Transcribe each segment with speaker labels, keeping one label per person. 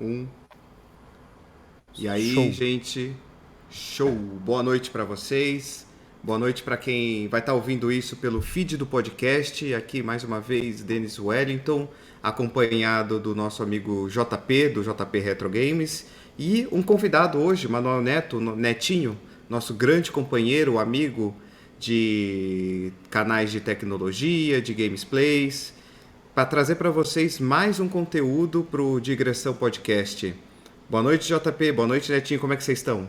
Speaker 1: Um. E aí,
Speaker 2: Show.
Speaker 1: gente? Show! Boa noite para vocês. Boa noite para quem vai estar ouvindo isso pelo feed do podcast. Aqui mais uma vez, Denis Wellington, acompanhado do nosso amigo JP, do JP Retro Games, e um convidado hoje, Manuel Neto, Netinho, nosso grande companheiro, amigo de canais de tecnologia, de gamesplays, para trazer para vocês mais um conteúdo para o Digressão Podcast. Boa noite, JP. Boa noite, Netinho. Como é que vocês estão?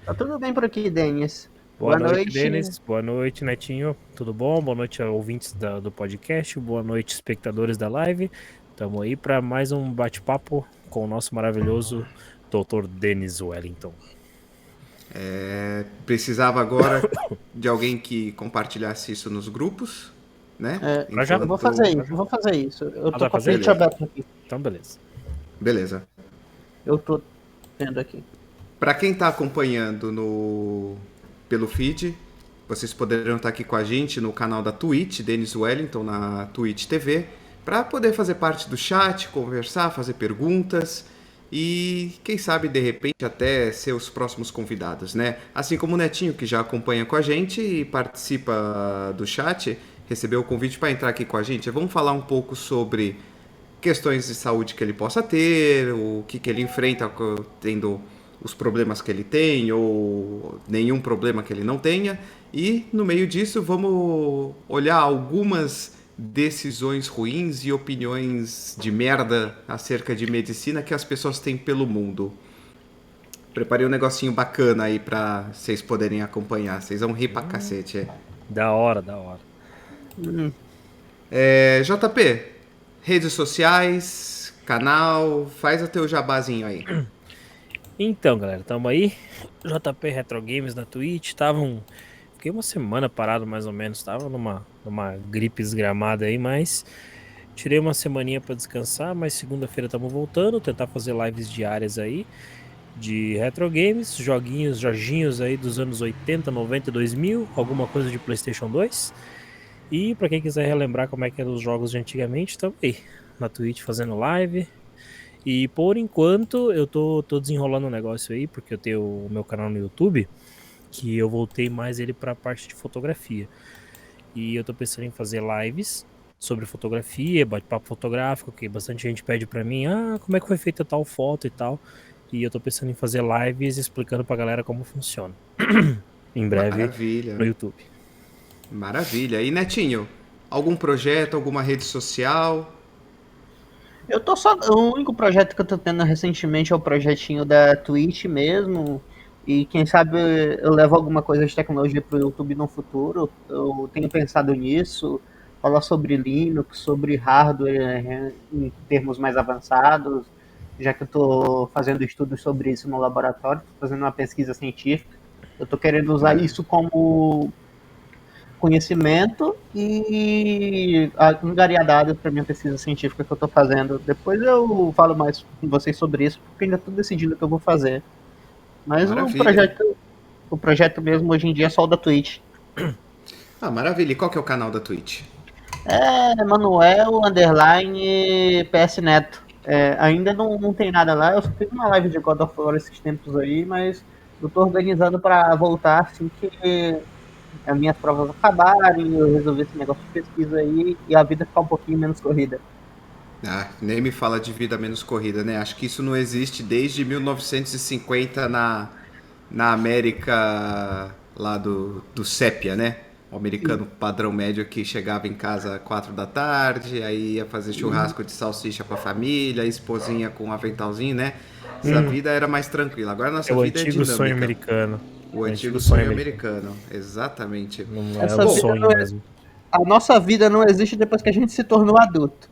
Speaker 3: Tá tudo bem por aqui, Denis.
Speaker 2: Boa
Speaker 3: Boa
Speaker 2: noite,
Speaker 3: noite.
Speaker 2: Denis. Boa noite, Netinho. Tudo bom? Boa noite, ouvintes do podcast. Boa noite, espectadores da live. Estamos aí para mais um bate-papo com o nosso maravilhoso Dr. Denis Wellington.
Speaker 1: Precisava agora de alguém que compartilhasse isso nos grupos, né?
Speaker 3: Eu vou fazer isso. Eu tô
Speaker 2: vai
Speaker 3: com a
Speaker 2: fazer?
Speaker 3: ficha aberta aqui.
Speaker 2: Então, beleza.
Speaker 1: Beleza.
Speaker 3: Eu tô vendo aqui.
Speaker 1: Para quem está acompanhando pelo feed, vocês poderão estar aqui com a gente no canal da Twitch, Denis Wellington, na Twitch TV, para poder fazer parte do chat, conversar, fazer perguntas e, quem sabe, de repente, até ser os próximos convidados, né? Assim como o Netinho, que já acompanha com a gente e participa do chat, recebeu o convite para entrar aqui com a gente. Vamos falar um pouco sobre questões de saúde que ele possa ter, o que ele enfrenta tendo os problemas que ele tem ou nenhum problema que ele não tenha. E no meio disso vamos olhar algumas decisões ruins e opiniões de merda acerca de medicina que as pessoas têm pelo mundo. Preparei um negocinho bacana aí pra vocês poderem acompanhar. Vocês vão rir pra cacete.
Speaker 2: Da hora, da hora.
Speaker 1: JP, redes sociais, canal, faz o teu jabazinho aí.
Speaker 2: Então, galera, tamo aí. JP Retro Games na Twitch. Fiquei uma semana parado, mais ou menos. Tava numa gripe esgramada aí, mas tirei uma semaninha pra descansar. Mas segunda-feira estamos voltando. Tentar fazer lives diárias aí de Retro Games, joguinhos aí dos anos 80, 90 e 2000. Alguma coisa de PlayStation 2. E pra quem quiser relembrar como é que eram os jogos de antigamente, tamo aí na Twitch fazendo live. E por enquanto eu tô desenrolando um negócio aí, porque eu tenho o meu canal no YouTube, que eu voltei mais ele pra parte de fotografia. E eu tô pensando em fazer lives sobre fotografia, bate-papo fotográfico, que bastante gente pede pra mim, como é que foi feita tal foto e tal. E eu tô pensando em fazer lives explicando pra galera como funciona. Em breve
Speaker 1: Maravilha.
Speaker 2: no YouTube.
Speaker 1: Maravilha. E Netinho, algum projeto, alguma rede social?
Speaker 3: Eu tô só. O único projeto que eu tô tendo recentemente é o projetinho da Twitch mesmo. E quem sabe eu levo alguma coisa de tecnologia pro YouTube no futuro. Eu tenho pensado nisso. Falar sobre Linux, sobre hardware em termos mais avançados. Já que eu tô fazendo estudos sobre isso no laboratório, tô fazendo uma pesquisa científica. Eu tô querendo usar isso como conhecimento e angariar dados para minha pesquisa científica que eu estou fazendo. Depois eu falo mais com vocês sobre isso, porque ainda estou decidindo o que eu vou fazer. Mas
Speaker 1: Maravilha.
Speaker 3: o projeto mesmo hoje em dia é só o da Twitch.
Speaker 1: Maravilha. E qual que é o canal da Twitch?
Speaker 3: É Manuel Underline PS Neto. Ainda não tem nada lá. Eu só fiz uma live de God of War esses tempos aí, mas eu tô organizando para voltar assim que as minhas provas acabarem, eu resolver esse negócio de pesquisa aí e a vida ficar um pouquinho menos corrida.
Speaker 1: Nem me fala de vida menos corrida, né? Acho que isso não existe desde 1950 na América lá do Sépia, né? O americano padrão médio que chegava em casa às 4 da tarde, aí ia fazer churrasco de salsicha pra família, esposinha com um aventalzinho, né? Essa vida era mais tranquila. Agora a nossa
Speaker 2: É o
Speaker 1: vida é
Speaker 2: antigo sonho
Speaker 1: dinâmica.
Speaker 2: americano.
Speaker 1: O antigo sonho americano. Exatamente.
Speaker 2: Não é
Speaker 3: Essa
Speaker 2: um
Speaker 3: vida
Speaker 2: sonho mesmo.
Speaker 3: A nossa vida não existe depois que a gente se tornou adulto.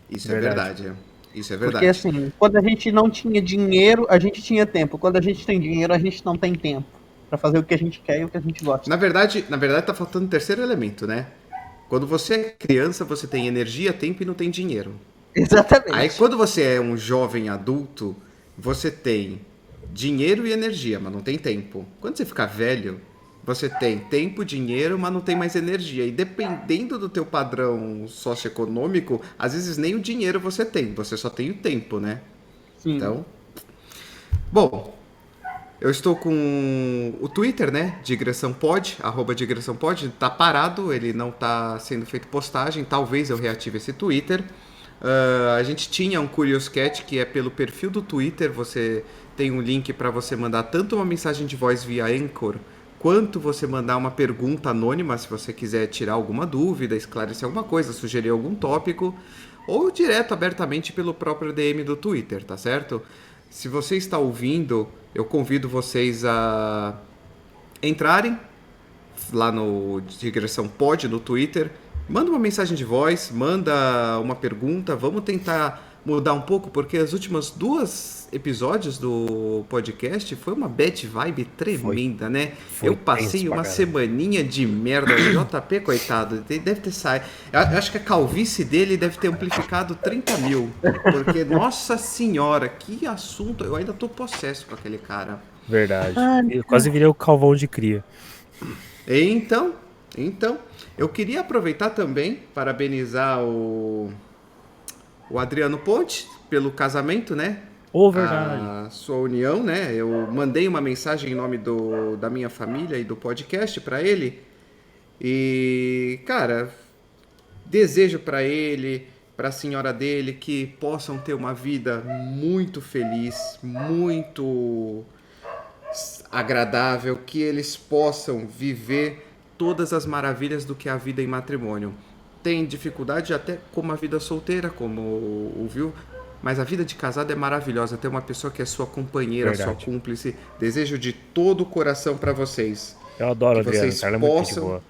Speaker 1: Isso é
Speaker 2: Verdade.
Speaker 1: verdade. Isso é
Speaker 3: Porque
Speaker 1: verdade.
Speaker 3: assim, quando a gente não tinha dinheiro, a gente tinha tempo. Quando a gente tem dinheiro, a gente não tem tempo para fazer o que a gente quer e o que a gente gosta.
Speaker 1: Na verdade tá faltando um terceiro elemento, né? Quando você é criança, você tem energia, tempo e não tem dinheiro. Aí
Speaker 3: Exatamente.
Speaker 1: quando você é um jovem adulto, você tem dinheiro e energia, mas não tem tempo. Quando você ficar velho, você tem tempo, dinheiro, mas não tem mais energia. E dependendo do teu padrão socioeconômico, às vezes nem o dinheiro você tem, você só tem o tempo, né?
Speaker 3: Sim.
Speaker 1: Então, bom, eu estou com o Twitter, né? @digressãopod, @digressãopod. Tá parado, ele não tá sendo feito postagem. Talvez eu reative esse Twitter. A gente tinha um Curious Cat que é pelo perfil do Twitter. Você tem um link para você mandar tanto uma mensagem de voz via Anchor, quanto você mandar uma pergunta anônima se você quiser tirar alguma dúvida, esclarecer alguma coisa, sugerir algum tópico, ou direto, abertamente pelo próprio DM do Twitter, tá certo? Se você está ouvindo, eu convido vocês a entrarem lá no Digressão Pod, no Twitter, manda uma mensagem de voz, manda uma pergunta, vamos tentar mudar um pouco, porque as últimas 2 episódios do podcast foi uma bad vibe tremenda, né?
Speaker 2: Foi
Speaker 1: Eu passei
Speaker 2: tenso pra
Speaker 1: uma
Speaker 2: caramba.
Speaker 1: semaninha de merda, o JP, coitado, deve ter saído. Eu acho que a calvície dele deve ter amplificado 30 mil, porque, nossa senhora, que assunto, eu ainda tô possesso com aquele cara.
Speaker 2: Verdade. Eu quase virei o Calvão de cria.
Speaker 1: Então, eu queria aproveitar também, parabenizar o Adriano Ponte pelo casamento, né?
Speaker 2: Ô, verdade.
Speaker 1: A sua união, né? Eu mandei uma mensagem em nome da minha família e do podcast para ele. E, cara, desejo para ele, para a senhora dele, que possam ter uma vida muito feliz, muito agradável, que eles possam viver todas as maravilhas do que é a vida em matrimônio. Tem dificuldade até como a vida solteira, como ouviu, mas a vida de casado é maravilhosa. Ter uma pessoa que é sua companheira,
Speaker 2: Verdade.
Speaker 1: sua cúmplice. Desejo de todo o coração para vocês.
Speaker 2: Eu adoro a
Speaker 1: Que
Speaker 2: Adriana,
Speaker 1: vocês
Speaker 2: cara, ela é muito gente
Speaker 1: possam,
Speaker 2: boa.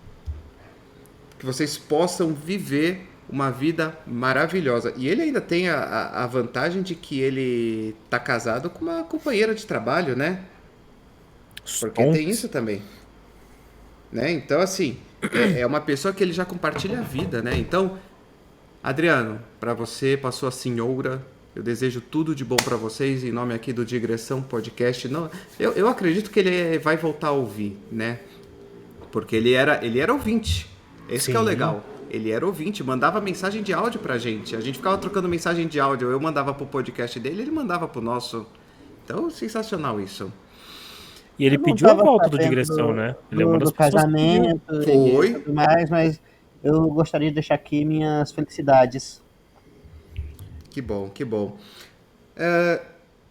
Speaker 1: que vocês possam viver uma vida maravilhosa. E ele ainda tem a vantagem de que ele tá casado com uma companheira de trabalho, né? Porque tem
Speaker 2: Stonks.
Speaker 1: isso também, né? Então, assim, é uma pessoa que ele já compartilha a vida, né? Então, Adriano, para você, para sua senhora, eu desejo tudo de bom para vocês em nome aqui do Digressão Podcast. Não, eu acredito que ele vai voltar a ouvir, né? Porque ele era ouvinte. Esse que é o
Speaker 2: Sim.
Speaker 1: legal. Ele era ouvinte, mandava mensagem de áudio pra gente. A gente ficava trocando mensagem de áudio. Eu mandava pro podcast dele, ele mandava pro nosso. Então, sensacional isso.
Speaker 2: E ele
Speaker 3: Eu não
Speaker 2: pediu a
Speaker 3: tava
Speaker 2: volta do
Speaker 3: sabendo
Speaker 2: Digressão, né? Ele é uma
Speaker 3: do
Speaker 2: das pessoas que pediu.
Speaker 3: casamento
Speaker 1: Foi.
Speaker 3: e tudo mais, mas eu gostaria de deixar aqui minhas felicidades.
Speaker 1: Que bom, que bom.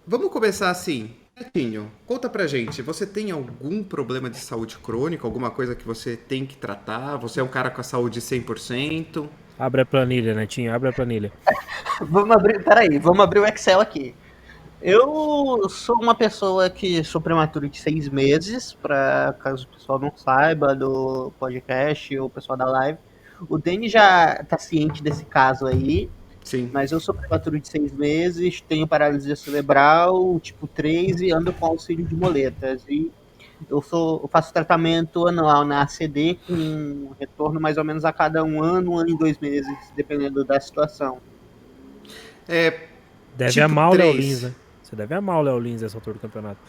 Speaker 1: Vamos começar assim. Netinho, conta pra gente, você tem algum problema de saúde crônica, alguma coisa que você tem que tratar? Você é um cara com a saúde 100%?
Speaker 2: Abre a planilha, Netinho, abre a planilha.
Speaker 3: Vamos abrir o Excel aqui. Eu sou uma pessoa que sou prematuro de 6 meses, para caso o pessoal não saiba do podcast ou o pessoal da live. O Dani já tá ciente desse caso aí,
Speaker 1: Sim.
Speaker 3: mas eu sou prematuro de 6 meses, tenho paralisia cerebral, tipo 3 e ando com auxílio de muletas. E eu faço tratamento anual na ACD com retorno mais ou menos a cada um ano e 2 meses, dependendo da situação.
Speaker 2: Deve
Speaker 1: Tipo
Speaker 2: amar o Léo
Speaker 1: 3.
Speaker 2: Lins, né? Você deve amar o Léo Lins essa altura do campeonato.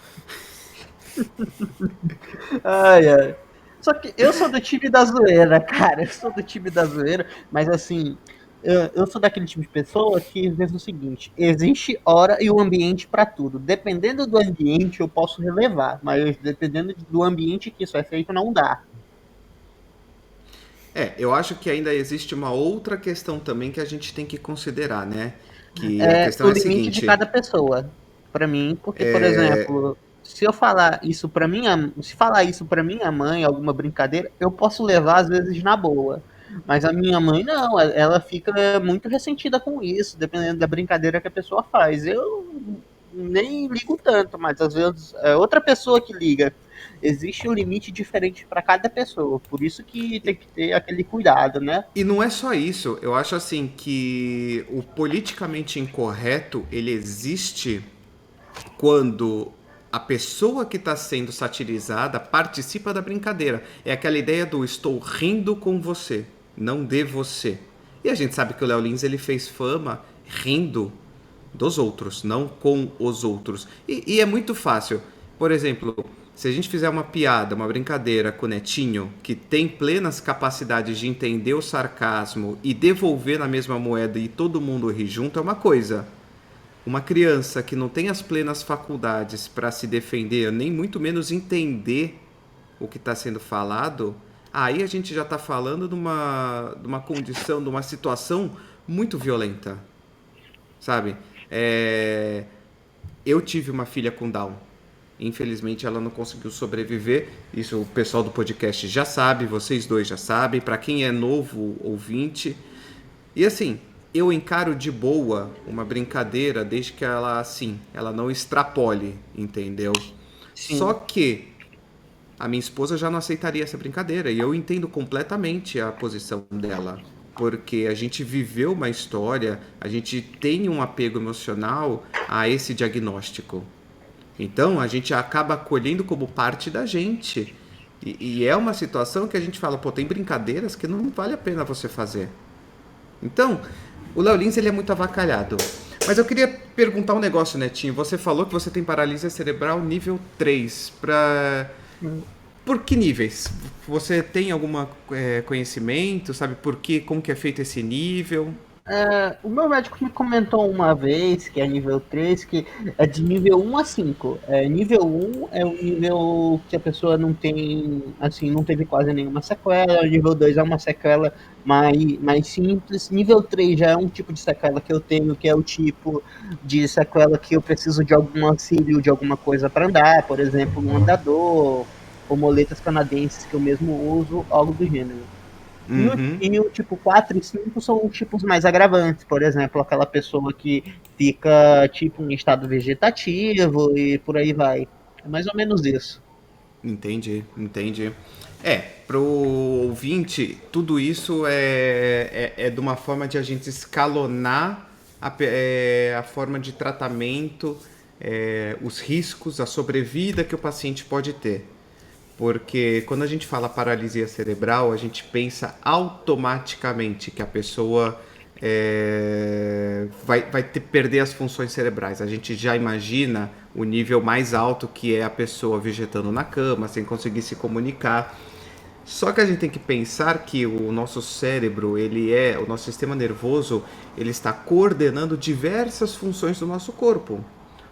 Speaker 3: Ai, ai. Só que eu sou do time da zoeira, cara. Eu sou do time da zoeira, mas assim, eu sou daquele tipo de pessoa que diz o seguinte: existe hora e o ambiente pra tudo. Dependendo do ambiente, eu posso relevar, mas dependendo do ambiente que isso é feito, não dá.
Speaker 1: Eu acho que ainda existe uma outra questão também que a gente tem que considerar, né? Que a
Speaker 3: É
Speaker 1: questão
Speaker 3: o
Speaker 1: é a
Speaker 3: limite de
Speaker 1: seguinte.
Speaker 3: cada pessoa, pra mim, porque, por exemplo, se eu falar isso pra minha, se falar isso para minha mãe, alguma brincadeira, eu posso levar às vezes na boa. Mas a minha mãe não, ela fica muito ressentida com isso, dependendo da brincadeira que a pessoa faz. Eu nem ligo tanto, mas às vezes é outra pessoa que liga. Existe um limite diferente para cada pessoa, por isso que tem que ter aquele cuidado, né?
Speaker 1: E não é só isso, eu acho assim que o politicamente incorreto, ele existe quando a pessoa que está sendo satirizada participa da brincadeira. É aquela ideia do estou rindo com você, não de você. E a gente sabe que o Léo Lins ele fez fama rindo dos outros, não com os outros. E é muito fácil. Por exemplo, se a gente fizer uma piada, uma brincadeira com o Netinho, que tem plenas capacidades de entender o sarcasmo e devolver na mesma moeda e todo mundo rir junto, é uma coisa. uma criança que não tem as plenas faculdades para se defender, nem muito menos entender o que está sendo falado, aí a gente já está falando de uma condição, de uma situação muito violenta, sabe? Eu tive uma filha com Down. Infelizmente ela não conseguiu sobreviver. Isso o pessoal do podcast já sabe, vocês dois já sabem. Para quem é novo ouvinte. E assim, eu encaro de boa uma brincadeira desde que ela, assim, ela não extrapole, entendeu?
Speaker 3: Sim.
Speaker 1: Só que a minha esposa já não aceitaria essa brincadeira. E eu entendo completamente a posição dela. Porque a gente viveu uma história, a gente tem um apego emocional a esse diagnóstico. Então a gente acaba acolhendo como parte da gente. E é uma situação que a gente fala, pô, tem brincadeiras que não vale a pena você fazer. Então, o Léo Lins, ele é muito avacalhado. Mas eu queria perguntar um negócio, Netinho. Você falou que você tem paralisia cerebral nível 3. Por que níveis? Você tem algum conhecimento? Sabe por quê? Como que é feito esse nível?
Speaker 3: O meu médico me comentou uma vez que é nível 3, que é de nível 1 a 5. Nível 1 é o nível que a pessoa não tem, assim, não teve quase nenhuma sequela. O nível 2 é uma sequela mais simples. Nível 3 já é um tipo de sequela que eu tenho, que é o tipo de sequela que eu preciso de algum auxílio, de alguma coisa para andar, por exemplo, um andador, ou moletas canadenses que eu mesmo uso, algo do gênero. E o tipo 4 e 5 são tipos mais agravantes, por exemplo, aquela pessoa que fica tipo em estado vegetativo e por aí vai. É mais ou menos isso.
Speaker 1: Entendi. Pro ouvinte, tudo isso é de uma forma de a gente escalonar a forma de tratamento, os riscos, a sobrevida que o paciente pode ter. Porque quando a gente fala paralisia cerebral, a gente pensa automaticamente que a pessoa vai perder as funções cerebrais. A gente já imagina o nível mais alto, que é a pessoa vegetando na cama, sem conseguir se comunicar. Só que a gente tem que pensar que o nosso cérebro, o nosso sistema nervoso, ele está coordenando diversas funções do nosso corpo.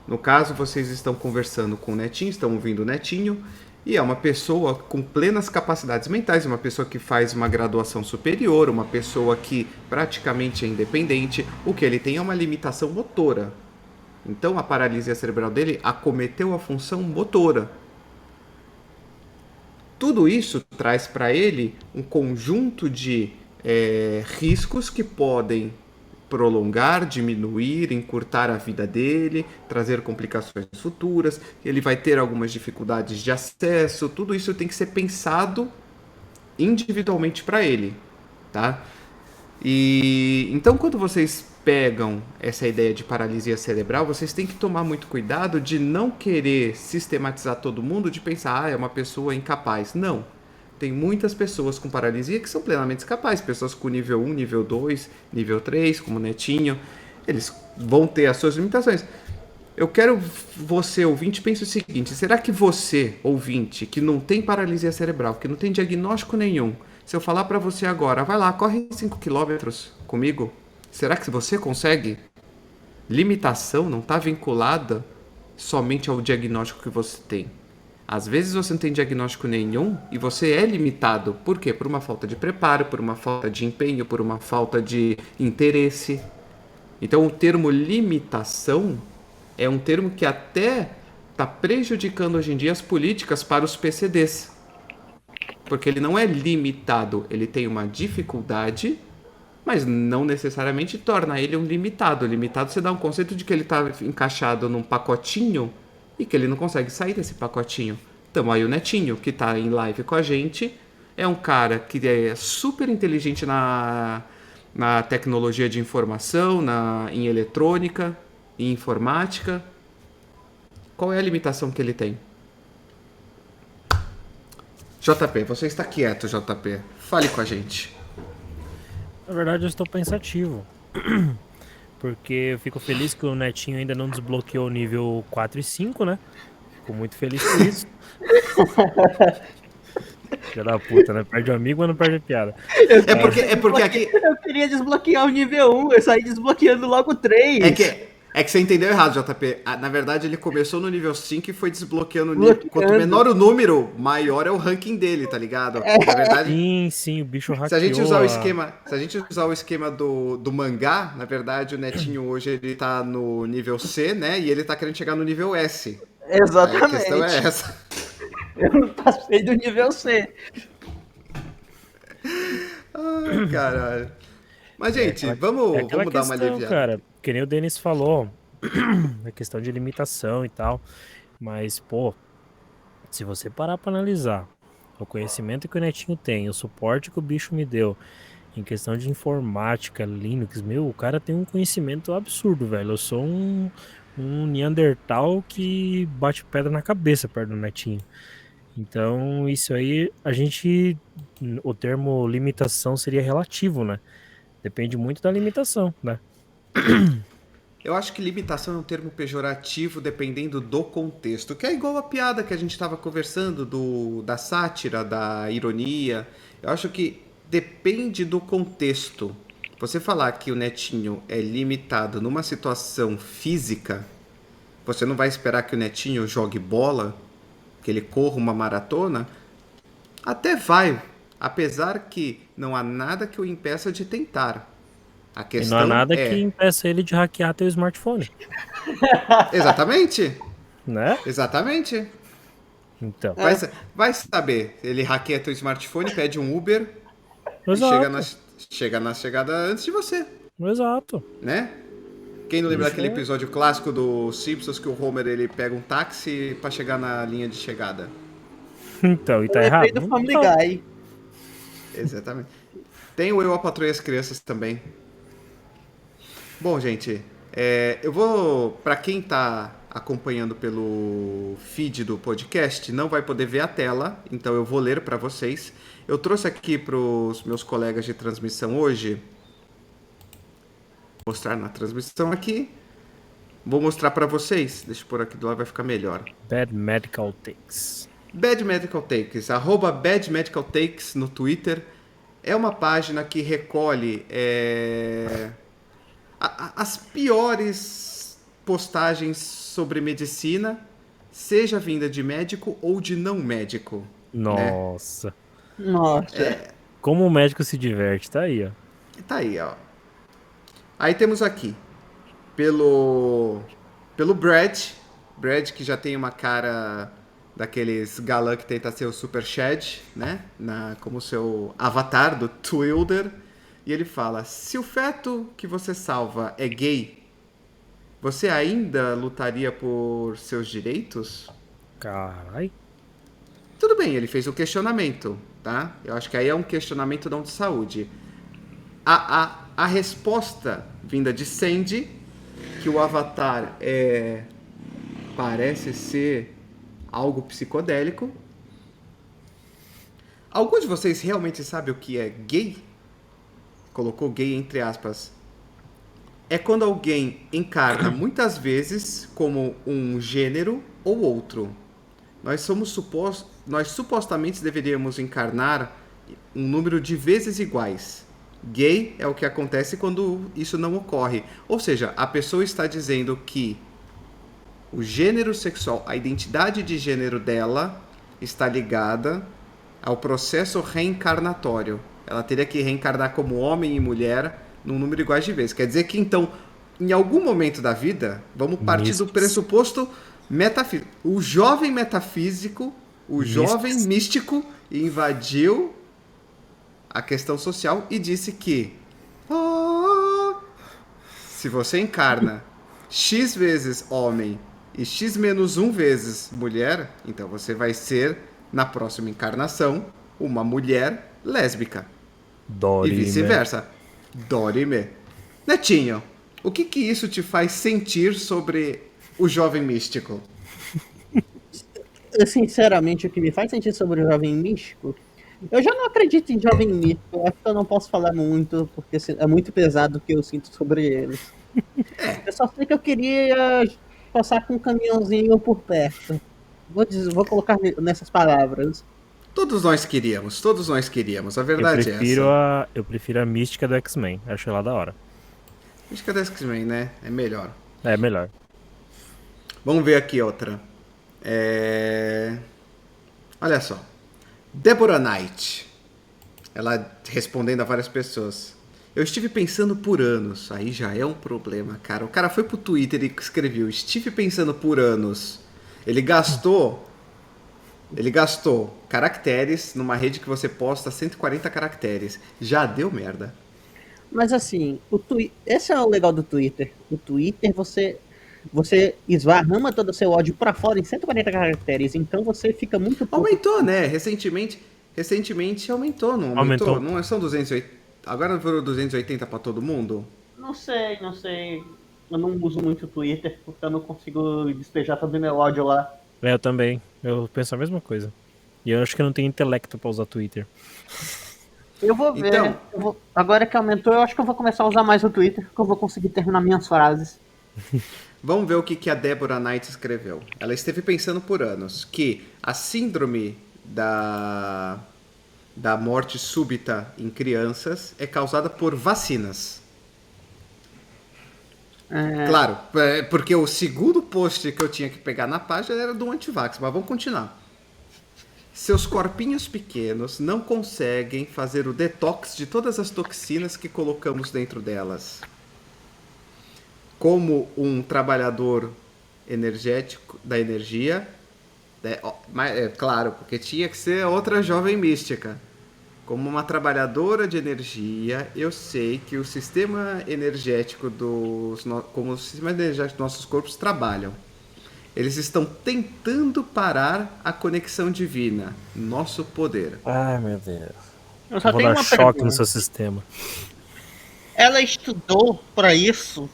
Speaker 1: No caso, vocês estão conversando com o Netinho, estão ouvindo o Netinho, e é uma pessoa com plenas capacidades mentais, uma pessoa que faz uma graduação superior, uma pessoa que praticamente é independente. O que ele tem é uma limitação motora. Então a paralisia cerebral dele acometeu a função motora. Tudo isso traz para ele um conjunto de riscos que podem prolongar, diminuir, encurtar a vida dele, trazer complicações futuras, ele vai ter algumas dificuldades de acesso, tudo isso tem que ser pensado individualmente para ele, tá? E então quando vocês pegam essa ideia de paralisia cerebral, vocês têm que tomar muito cuidado de não querer sistematizar todo mundo, de pensar, é uma pessoa incapaz. Não. Tem muitas pessoas com paralisia que são plenamente capazes, pessoas com nível 1, nível 2, nível 3, como o Netinho, eles vão ter as suas limitações. Eu quero você, ouvinte, pense o seguinte, será que você, ouvinte, que não tem paralisia cerebral, que não tem diagnóstico nenhum, se eu falar para você agora, vai lá, corre 5 km comigo, será que você consegue? Limitação não está vinculada somente ao diagnóstico que você tem. Às vezes você não tem diagnóstico nenhum e você é limitado. Por quê? Por uma falta de preparo, por uma falta de empenho, por uma falta de interesse. Então o termo limitação é um termo que até está prejudicando hoje em dia as políticas para os PCDs. Porque ele não é limitado, ele tem uma dificuldade, mas não necessariamente torna ele um limitado. Limitado você dá um conceito de que ele está encaixado num pacotinho e que ele não consegue sair desse pacotinho. Então aí o Netinho, que está em live com a gente, é um cara que é super inteligente na tecnologia de informação, em eletrônica, em informática. Qual é a limitação que ele tem? JP, você está quieto, JP. Fale com a gente.
Speaker 2: Na verdade, eu estou pensativo. Porque eu fico feliz que o Netinho ainda não desbloqueou o nível 4 e 5, né? Fico muito feliz por isso. Filha da puta, né? Perde o amigo, mas não perde a piada.
Speaker 1: É porque aqui...
Speaker 3: Eu queria desbloquear o nível 1, eu saí desbloqueando logo 3.
Speaker 1: É que você entendeu errado, JP. Na verdade, ele começou no nível 5 e foi desbloqueando o nível. Quanto menor o número, maior é o ranking dele, tá ligado? Na verdade,
Speaker 2: Sim, o bicho
Speaker 1: se a gente usar
Speaker 2: hackeou
Speaker 1: o esquema, se a gente usar o esquema do mangá, na verdade, o Netinho hoje ele tá no nível C, né? E ele tá querendo chegar no nível S. Aí a questão é
Speaker 3: Exatamente.
Speaker 1: essa.
Speaker 3: Eu não passei do nível C.
Speaker 1: Ai, caralho. Mas,
Speaker 2: É
Speaker 1: gente,
Speaker 2: aquela, é aquela
Speaker 1: vamos dar uma
Speaker 2: questão,
Speaker 1: aliviada.
Speaker 2: cara. Que nem o Denis falou, a questão de limitação e tal. Mas, pô, se você parar pra analisar o conhecimento que o Netinho tem, o suporte que o bicho me deu em questão de informática, Linux, meu, o cara tem um conhecimento absurdo, velho. Eu sou um Neandertal que bate pedra na cabeça perto do Netinho. Então, isso aí, o termo limitação seria relativo, né? Depende muito da limitação, né?
Speaker 1: Eu acho que limitação é um termo pejorativo dependendo do contexto, que é igual a piada que a gente estava conversando da sátira, da ironia. Eu acho que depende do contexto. Você falar que o Netinho é limitado numa situação física, você não vai esperar que o Netinho jogue bola, que ele corra uma maratona? Até vai, apesar que não há nada que o impeça de tentar. A
Speaker 2: E não há
Speaker 1: questão
Speaker 2: nada que
Speaker 1: é,
Speaker 2: impeça ele de hackear teu smartphone,
Speaker 1: exatamente,
Speaker 2: né?
Speaker 1: exatamente.
Speaker 2: Então,
Speaker 1: Vai, vai saber, ele hackeia teu smartphone, pede um Uber e
Speaker 2: exato,
Speaker 1: chega na chegada antes de você,
Speaker 2: exato.
Speaker 1: né? Quem não lembra
Speaker 2: Bicho
Speaker 1: daquele
Speaker 2: é-
Speaker 1: episódio clássico do Simpsons que o Homer ele pega um táxi pra chegar na linha de chegada?
Speaker 2: Então, e
Speaker 3: Eu
Speaker 2: tá
Speaker 3: lembrei
Speaker 2: errado?
Speaker 3: do
Speaker 2: Não
Speaker 3: Family
Speaker 2: tá.
Speaker 3: Guy.
Speaker 1: Exatamente. Tem o Eu, a Patroa e as Crianças também. Bom, gente, eu vou. Pra quem tá acompanhando pelo feed do podcast, não vai poder ver a tela, então eu vou ler pra vocês. Eu trouxe aqui pros meus colegas de transmissão hoje. Vou mostrar na transmissão aqui. Vou mostrar pra vocês. Deixa eu pôr aqui do lado, vai ficar melhor.
Speaker 2: Bad Medical Takes.
Speaker 1: Bad Medical Takes, @Bad Medical Takes no Twitter. É uma página que recolhe as piores postagens sobre medicina, seja vinda de médico ou de não médico, né?
Speaker 2: Nossa.
Speaker 3: Nossa.
Speaker 2: Como o médico se diverte, tá aí, ó.
Speaker 1: Tá aí, ó. Aí temos aqui, pelo Brad que já tem uma cara daqueles galã que tenta ser o Super Shed, né? Como seu avatar do Twilder. E ele fala: se o feto que você salva é gay, você ainda lutaria por seus direitos?
Speaker 2: Carai.
Speaker 1: Tudo bem, ele fez um questionamento, tá? Eu acho que aí é um questionamento não de saúde. A resposta vinda de Sandy, que o avatar parece ser algo psicodélico. Algum de vocês realmente sabe o que é gay? Colocou gay entre aspas. É quando alguém encarna muitas vezes como um gênero ou outro. Nós supostamente deveríamos encarnar um número de vezes iguais. Gay é o que acontece quando isso não ocorre. Ou seja, a pessoa está dizendo que o gênero sexual, a identidade de gênero dela está ligada ao processo reencarnatório. Ela teria que reencarnar como homem e mulher num número iguais de vezes. Quer dizer que, então, em algum momento da vida, vamos partir do pressuposto metafísico. O jovem metafísico, o jovem místico, invadiu a questão social e disse que se você encarna X vezes homem e X menos 1 vezes mulher, então você vai ser, na próxima encarnação, uma mulher lésbica.
Speaker 2: Dorime.
Speaker 1: E vice-versa. Dorime. Netinho, o que isso te faz sentir sobre o jovem místico?
Speaker 3: Sinceramente, o que me faz sentir sobre o Jovem Místico, eu já não acredito em Jovem Místico. Eu acho que eu não posso falar muito, porque é muito pesado o que eu sinto sobre eles. Eu só sei que eu queria passar com um caminhãozinho por perto. Vou colocar nessas palavras.
Speaker 1: Todos nós queríamos, a verdade é essa.
Speaker 2: Eu prefiro a mística do X-Men. Acho ela da hora.
Speaker 1: Acho que é da X-Men, né? É melhor.
Speaker 2: É melhor.
Speaker 1: Vamos ver aqui outra. Olha só. Deborah Knight. Ela respondendo a várias pessoas. Eu estive pensando por anos. Aí já é um problema, cara. O cara foi pro Twitter e escreveu: estive pensando por anos. Ele gastou caracteres numa rede que você posta 140 caracteres. Já deu merda.
Speaker 3: Mas assim, esse é o legal do Twitter. O Twitter, você esvarrama todo o seu ódio pra fora em 140 caracteres, então você fica muito puto.
Speaker 1: Aumentou, né? Recentemente aumentou, não aumentou?
Speaker 2: Aumentou.
Speaker 1: Não são 280. Agora virou 280 pra todo mundo?
Speaker 3: Não sei. Eu não uso muito o Twitter, porque eu não consigo despejar todo o meu ódio lá.
Speaker 2: Eu também. Eu penso a mesma coisa. E eu acho que eu não tenho intelecto pra usar Twitter.
Speaker 3: Eu vou ver.
Speaker 1: Então,
Speaker 3: Agora que aumentou, eu acho que eu vou começar a usar mais o Twitter, porque eu vou conseguir terminar minhas frases.
Speaker 1: vamos ver o que a Deborah Knight escreveu. Ela esteve pensando por anos que a síndrome da morte súbita em crianças é causada por vacinas. Claro, porque o segundo post que eu tinha que pegar na página era do antivax, mas vamos continuar. Seus corpinhos pequenos não conseguem fazer o detox de todas as toxinas que colocamos dentro delas. Como um trabalhador energético da energia, claro, porque tinha que ser outra jovem mística. Como uma trabalhadora de energia, eu sei que o sistema energético como o sistema energético dos nossos corpos trabalham. Eles estão tentando parar a conexão divina, nosso poder.
Speaker 2: Ai, meu Deus.
Speaker 3: Eu só
Speaker 2: Vou
Speaker 3: tenho
Speaker 2: dar
Speaker 3: uma
Speaker 2: choque no
Speaker 3: pergunta.
Speaker 2: seu sistema.
Speaker 3: Ela estudou pra isso?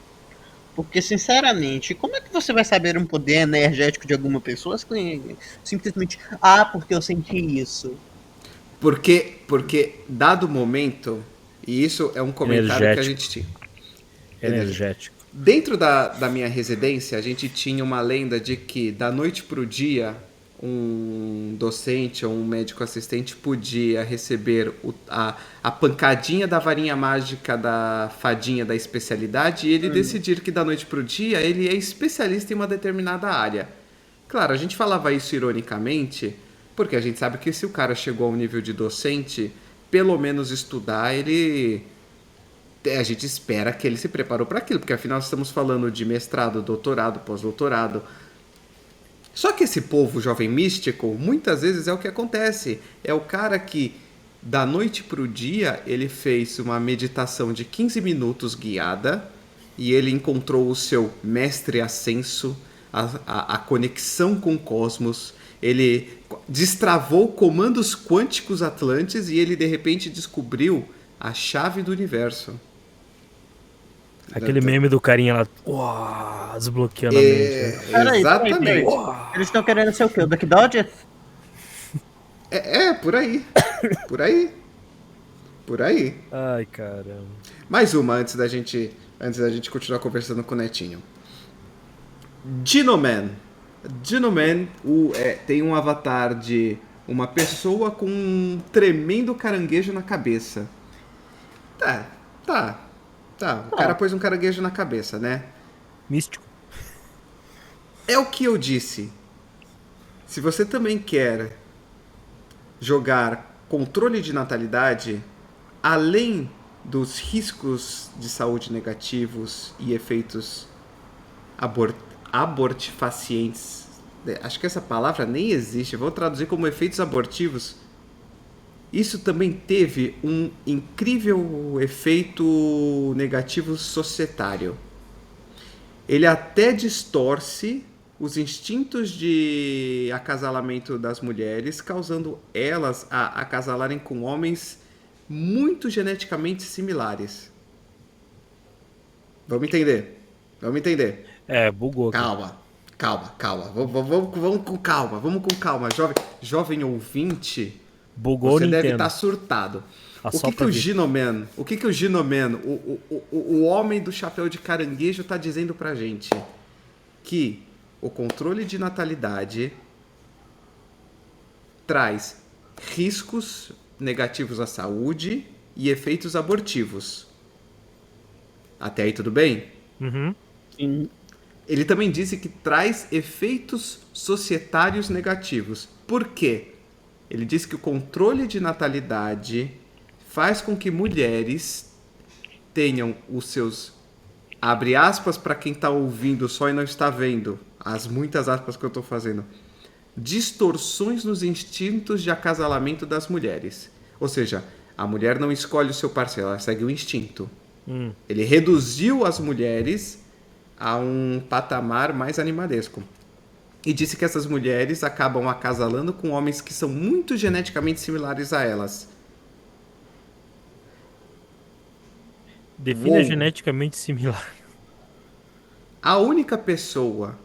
Speaker 3: Porque, sinceramente, como é que você vai saber um poder energético de alguma pessoa simplesmente, porque eu senti isso?
Speaker 1: Porque dado o momento, e isso é um comentário que a gente tinha.
Speaker 2: Energético.
Speaker 1: Dentro da minha residência, a gente tinha uma lenda de que da noite pro dia, um docente ou um médico assistente podia receber a pancadinha da varinha mágica da fadinha da especialidade e ele decidir que da noite pro dia ele é especialista em uma determinada área. Claro, a gente falava isso ironicamente, porque a gente sabe que se o cara chegou ao nível de docente, pelo menos estudar, a gente espera que ele se preparou para aquilo, porque afinal estamos falando de mestrado, doutorado, pós-doutorado. Só que esse povo jovem místico, muitas vezes é o que acontece. É o cara que, da noite para o dia, ele fez uma meditação de 15 minutos guiada e ele encontrou o seu mestre ascenso, a conexão com o cosmos. Ele destravou comandos quânticos atlantes e ele, de repente, descobriu a chave do universo.
Speaker 2: Aquele meme do carinha lá, desbloqueando a mente. Né?
Speaker 1: Exatamente.
Speaker 3: Eles estão querendo ser o quê? O Duck Dodger?
Speaker 1: Por aí. Por aí.
Speaker 2: Ai, caramba.
Speaker 1: Mais uma antes da gente continuar conversando com o Netinho. Dinoman. Dinoman tem um avatar de uma pessoa com um tremendo caranguejo na cabeça. Tá. O cara pôs um caranguejo na cabeça, né?
Speaker 2: Místico.
Speaker 1: É o que eu disse. Se você também quer jogar controle de natalidade, além dos riscos de saúde negativos e efeitos abortifacientes, acho que essa palavra nem existe, vou traduzir como efeitos abortivos. Isso também teve um incrível efeito negativo societário. Ele até distorce os instintos de acasalamento das mulheres, causando elas a acasalarem com homens muito geneticamente similares. Vamos entender?
Speaker 2: Bugou.
Speaker 1: Calma. Vamos com calma. Jovem ouvinte,
Speaker 2: Bugou
Speaker 1: você
Speaker 2: Nintendo.
Speaker 1: deve estar surtado. O
Speaker 2: Assopra
Speaker 1: que o
Speaker 2: vida.
Speaker 1: Ginoman, o homem do chapéu de caranguejo está dizendo pra gente? Que o controle de natalidade traz riscos negativos à saúde e efeitos abortivos. Até aí tudo bem?
Speaker 2: Uhum.
Speaker 3: Sim.
Speaker 1: ele também disse que traz efeitos societários negativos. Por quê? Ele disse que o controle de natalidade faz com que mulheres tenham os seus, abre aspas para quem está ouvindo só e não está vendo, as muitas aspas que eu estou fazendo, distorções nos instintos de acasalamento das mulheres. Ou seja, a mulher não escolhe o seu parceiro, ela segue o instinto. Ele reduziu as mulheres a um patamar mais animalesco. E disse que essas mulheres acabam acasalando com homens que são muito geneticamente similares a elas.
Speaker 2: Defina geneticamente similar.
Speaker 1: A única pessoa,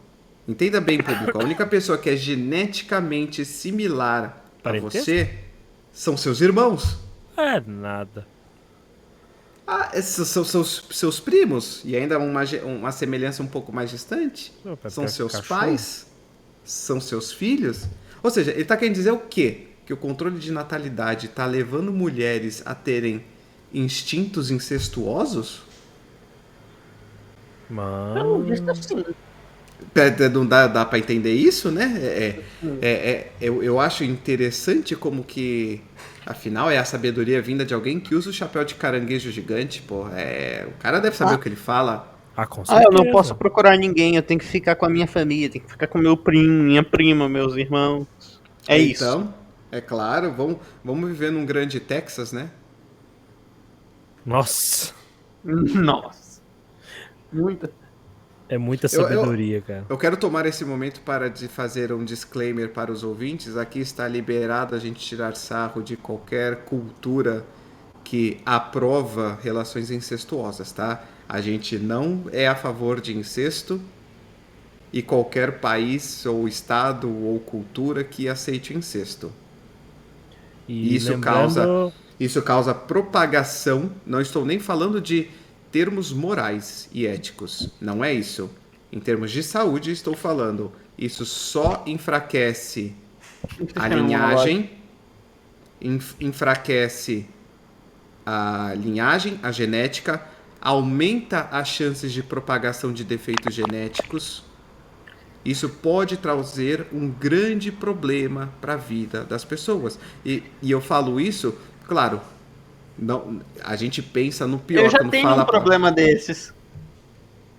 Speaker 1: entenda bem, público, a única pessoa que é geneticamente similar a
Speaker 2: Parentesco?
Speaker 1: você são seus irmãos.
Speaker 2: É nada.
Speaker 1: Ah, esses são seus primos. E ainda uma semelhança um pouco mais distante.
Speaker 2: Não, pra
Speaker 1: São
Speaker 2: ter
Speaker 1: seus
Speaker 2: cachorro.
Speaker 1: pais. São seus filhos. Ou seja, ele está querendo dizer o quê? Que o controle de natalidade está levando mulheres a terem instintos incestuosos?
Speaker 3: Pelo visto, assim.
Speaker 1: Não dá para entender isso, né? Eu acho interessante como que, afinal, é a sabedoria vinda de alguém que usa o chapéu de caranguejo gigante, pô. O cara deve saber o que ele fala.
Speaker 2: Com
Speaker 3: Ah, eu não
Speaker 2: certeza.
Speaker 3: posso procurar ninguém, eu tenho que ficar com a minha família, tenho que ficar com meu primo, minha prima, meus irmãos. É isso.
Speaker 1: Então, é claro, vamos viver num grande Texas, né?
Speaker 2: Nossa.
Speaker 3: Nossa. Muita.
Speaker 2: É muita sabedoria, cara.
Speaker 1: Eu quero tomar esse momento para fazer um disclaimer para os ouvintes. Aqui está liberado a gente tirar sarro de qualquer cultura que aprova relações incestuosas, tá? A gente não é a favor de incesto e qualquer país ou estado ou cultura que aceite o incesto.
Speaker 2: E
Speaker 1: Isso causa propagação. Não estou nem falando de termos morais e éticos. Não é isso. Em termos de saúde, estou falando. Isso só enfraquece a linhagem, enfraquece a linhagem, a genética, aumenta as chances de propagação de defeitos genéticos. Isso pode trazer um grande problema para a vida das pessoas. E eu falo isso, claro, não, a gente pensa no pior.
Speaker 3: Eu já
Speaker 1: quando
Speaker 3: tenho
Speaker 1: fala
Speaker 3: um problema desses.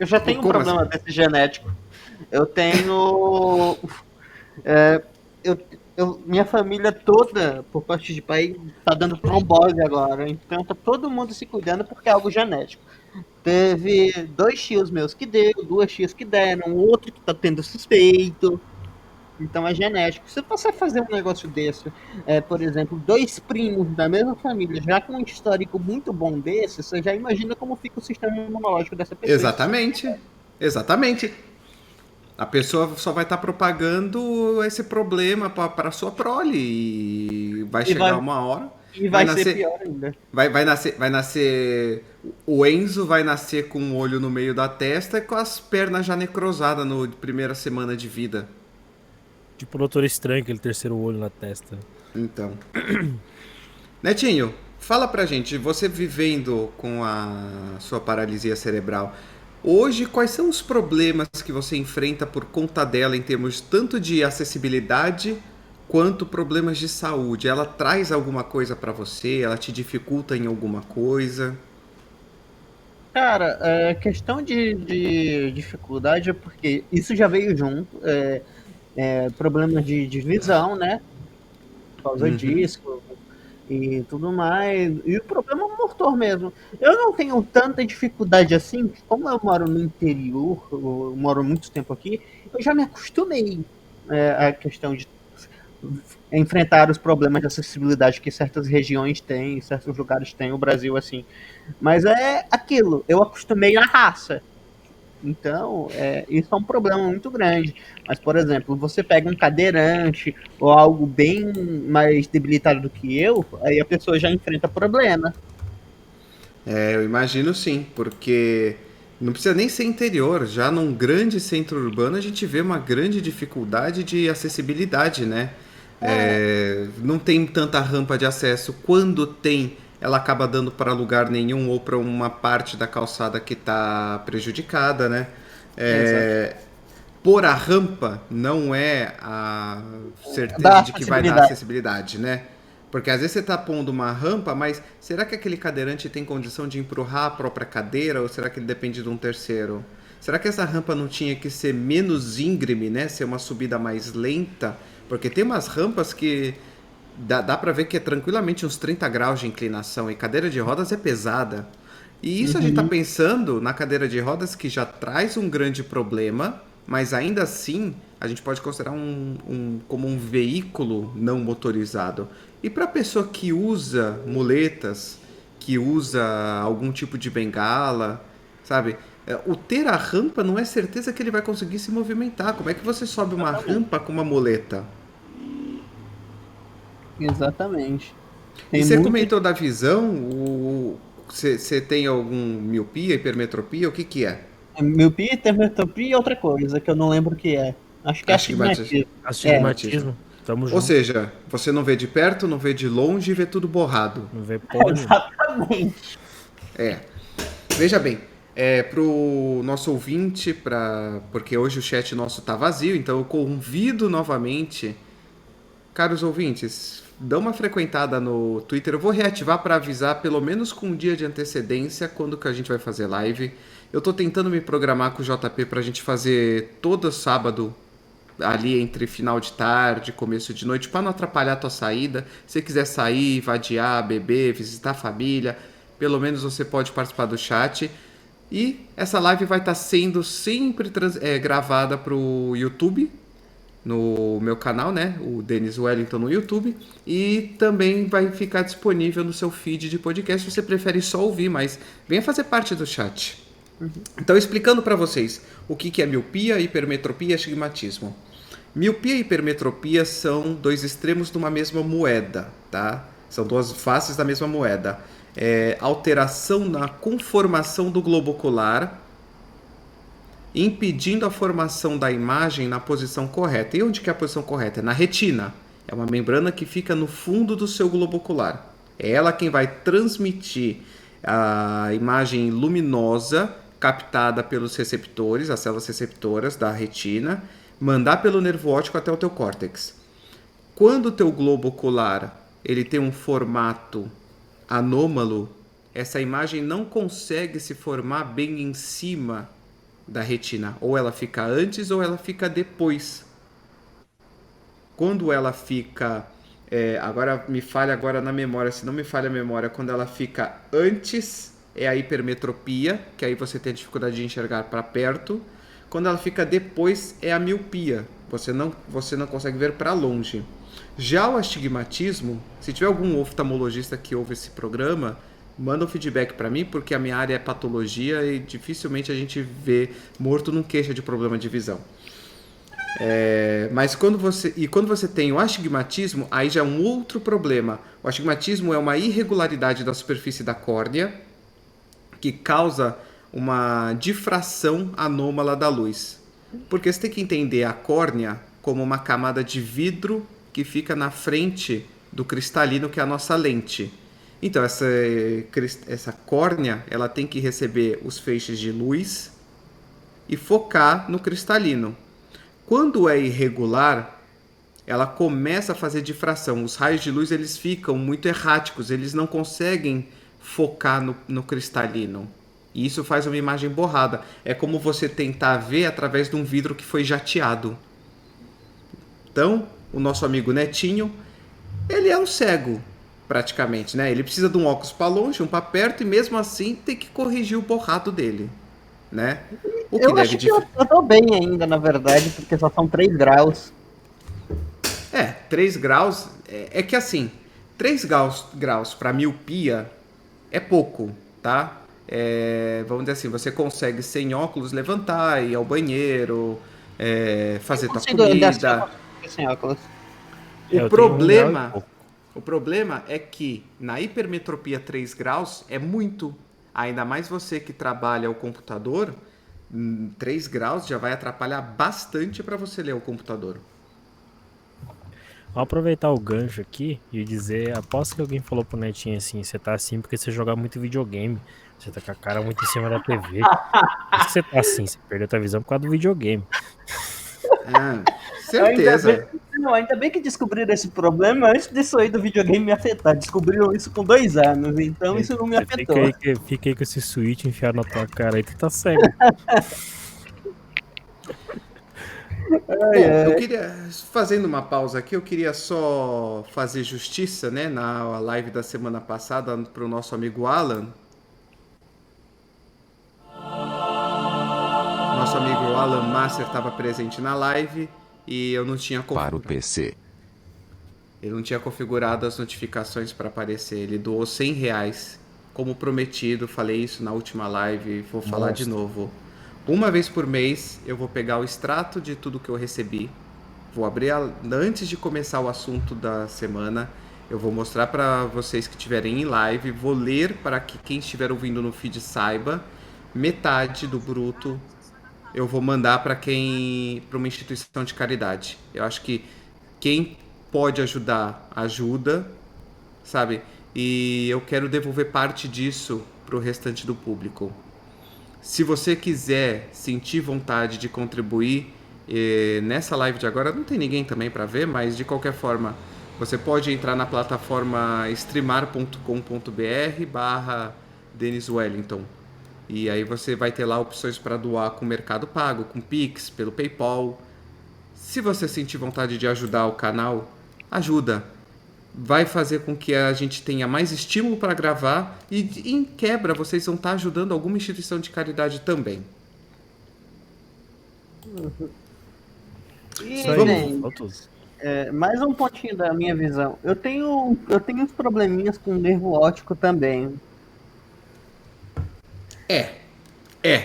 Speaker 3: Eu já tenho um
Speaker 1: Como
Speaker 3: problema
Speaker 1: assim?
Speaker 3: desse genético. Eu tenho. Minha família toda, por parte de pai, tá dando trombose agora. Então tá todo mundo se cuidando porque é algo genético. Teve 2 tios meus que deu, 2 tias que deram, outro que tá tendo suspeito. Então é genético. Se você fazer um negócio desse, por exemplo, 2 primos da mesma família, já com um histórico muito bom desse, você já imagina como fica o sistema imunológico dessa pessoa.
Speaker 1: Exatamente. A pessoa só vai estar propagando esse problema para sua prole e vai chegar uma hora
Speaker 3: e vai ser pior ainda.
Speaker 1: Vai nascer o Enzo vai nascer com um olho no meio da testa e com as pernas já necrosadas na primeira semana de vida.
Speaker 2: Tipo o Doutor Estranho, aquele terceiro olho na testa.
Speaker 1: Então. Netinho, fala pra gente, você vivendo com a sua paralisia cerebral, hoje quais são os problemas que você enfrenta por conta dela em termos tanto de acessibilidade quanto problemas de saúde? Ela traz alguma coisa pra você? Ela te dificulta em alguma coisa?
Speaker 3: Cara, questão de dificuldade é porque isso já veio junto. Problemas de visão, né? Por causa disso e tudo mais. E o problema motor mesmo. Eu não tenho tanta dificuldade assim, como eu moro no interior, eu moro muito tempo aqui, eu já me acostumei à questão de enfrentar os problemas de acessibilidade que certas regiões têm, certos lugares têm, o Brasil assim. Mas é aquilo, eu acostumei na raça. Então, isso é um problema muito grande. Mas, por exemplo, você pega um cadeirante ou algo bem mais debilitado do que eu, aí a pessoa já enfrenta problema.
Speaker 1: Eu imagino sim, porque não precisa nem ser interior, já num grande centro urbano a gente vê uma grande dificuldade de acessibilidade, né? Não tem tanta rampa de acesso. Quando tem, ela acaba dando para lugar nenhum ou para uma parte da calçada que está prejudicada, né? Pôr a rampa não é a certeza
Speaker 3: Dá
Speaker 1: de que vai dar acessibilidade, né? Porque às vezes você está pondo uma rampa, mas será que aquele cadeirante tem condição de empurrar a própria cadeira ou será que ele depende de um terceiro? Será que essa rampa não tinha que ser menos íngreme, né? Ser uma subida mais lenta? Porque tem umas rampas que dá para ver que é tranquilamente uns 30 graus de inclinação e cadeira de rodas é pesada. E isso a gente está pensando na cadeira de rodas que já traz um grande problema, mas ainda assim a gente pode considerar como um veículo não motorizado. E para a pessoa que usa muletas, que usa algum tipo de bengala, sabe? O ter a rampa não é certeza que ele vai conseguir se movimentar. Como é que você sobe uma rampa com uma muleta?
Speaker 3: Exatamente.
Speaker 1: E você comentou da visão, você tem algum miopia, hipermetropia, o que é?
Speaker 3: Miopia, hipermetropia e outra coisa que eu não lembro o que é. Acho que é astigmatismo.
Speaker 2: Astigmatismo. Tamo junto.
Speaker 1: Ou seja, você não vê de perto, não vê de longe e vê tudo borrado.
Speaker 2: Não vê porra nenhuma.
Speaker 3: Exatamente.
Speaker 1: Veja bem, pro nosso ouvinte, porque hoje o chat nosso tá vazio, então eu convido novamente, caros ouvintes, dá uma frequentada no Twitter. Eu vou reativar para avisar pelo menos com um dia de antecedência quando que a gente vai fazer live. Eu tô tentando me programar com o JP pra gente fazer todo sábado ali entre final de tarde, começo de noite, para não atrapalhar a tua saída. Se você quiser sair, vadiar, beber, visitar a família, pelo menos você pode participar do chat. E essa live vai estar sendo sempre gravada pro YouTube, no meu canal, né? O Denis Wellington no YouTube. E também vai ficar disponível no seu feed de podcast se você prefere só ouvir, mas venha fazer parte do chat. Então, explicando para vocês o que é miopia, hipermetropia e astigmatismo. Miopia e hipermetropia são dois extremos de uma mesma moeda, tá? São duas faces da mesma moeda. Alteração na conformação do globo ocular, impedindo a formação da imagem na posição correta. E onde que é a posição correta? É na retina. É uma membrana que fica no fundo do seu globo ocular. É ela quem vai transmitir a imagem luminosa captada pelos receptores, as células receptoras da retina, mandar pelo nervo óptico até o teu córtex. Quando o teu globo ocular ele tem um formato anômalo, essa imagem não consegue se formar bem em cima da retina. Ou ela fica antes ou ela fica depois. Quando ela fica... agora me falha agora na memória, se não me falha a memória, quando ela fica antes é a hipermetropia, que aí você tem a dificuldade de enxergar para perto. Quando ela fica depois é a miopia, você não consegue ver para longe. Já o astigmatismo, se tiver algum oftalmologista que ouve esse programa, manda um feedback para mim, porque a minha área é patologia e dificilmente a gente vê morto não queixa de problema de visão. Mas quando você tem o astigmatismo, aí já é um outro problema. O astigmatismo é uma irregularidade da superfície da córnea que causa uma difração anômala da luz. Porque você tem que entender a córnea como uma camada de vidro que fica na frente do cristalino, que é a nossa lente. Então, essa córnea ela tem que receber os feixes de luz e focar no cristalino. Quando é irregular, ela começa a fazer difração. Os raios de luz eles ficam muito erráticos, eles não conseguem focar no cristalino. E isso faz uma imagem borrada. É como você tentar ver através de um vidro que foi jateado. Então, o nosso amigo Netinho, ele é um cego, praticamente, né? Ele precisa de um óculos para longe, um para perto, e mesmo assim tem que corrigir o borrado dele, né? O que
Speaker 3: eu acho que eu tô bem ainda, na verdade, porque só são 3 graus.
Speaker 1: 3 graus... É que assim, 3 graus para miopia é pouco, tá? Vamos dizer assim, você consegue sem óculos levantar, ir ao banheiro, fazer tua comida.
Speaker 3: Sem óculos.
Speaker 1: O problema é que na hipermetropia 3 graus é muito. Ainda mais você que trabalha o computador, 3 graus já vai atrapalhar bastante para você ler o computador.
Speaker 2: Vou aproveitar o gancho aqui e dizer, aposto que alguém falou pro Netinho assim, você tá assim porque você joga muito videogame. Você tá com a cara muito em cima da TV. Por isso que você tá assim, você perdeu a visão por causa do videogame.
Speaker 1: Ah,
Speaker 3: Ainda bem,
Speaker 1: certeza.
Speaker 3: não, ainda bem que descobriram esse problema antes disso aí do videogame me afetar. Descobriram isso com 2 anos, então isso não me
Speaker 2: Você
Speaker 3: afetou.
Speaker 2: fica aí com esse switch enfiado na tua cara aí, tu tá cego.
Speaker 1: Bom, eu queria, fazendo uma pausa aqui, eu queria só fazer justiça, né, na live da semana passada para o nosso amigo Alan. Nosso amigo Alan Master estava presente na live e eu não tinha
Speaker 4: Para o
Speaker 1: configurado.
Speaker 4: PC.
Speaker 1: Ele não tinha configurado as notificações para aparecer. Ele doou R$ 100, como prometido. Falei isso na última live e vou falar de novo. Uma vez por mês eu vou pegar o extrato de tudo que eu recebi. Vou abrir antes de começar o assunto da semana. Eu vou mostrar para vocês que estiverem em live. Vou ler para que quem estiver ouvindo no feed saiba. Metade do bruto eu vou mandar para uma instituição de caridade. Eu acho que quem pode ajudar, ajuda, sabe? E eu quero devolver parte disso para o restante do público. Se você quiser sentir vontade de contribuir, nessa live de agora não tem ninguém também para ver, mas de qualquer forma, você pode entrar na plataforma streamar.com.br/Denis Wellington. E aí você vai ter lá opções para doar com Mercado Pago, com Pix, pelo PayPal. Se você sentir vontade de ajudar o canal, ajuda. Vai fazer com que a gente tenha mais estímulo para gravar e em quebra vocês vão estar ajudando alguma instituição de caridade também.
Speaker 3: E,
Speaker 2: Isso aí,
Speaker 3: gente,
Speaker 2: fotos.
Speaker 3: mais um pontinho da minha visão. Eu tenho uns probleminhas com nervo óptico também.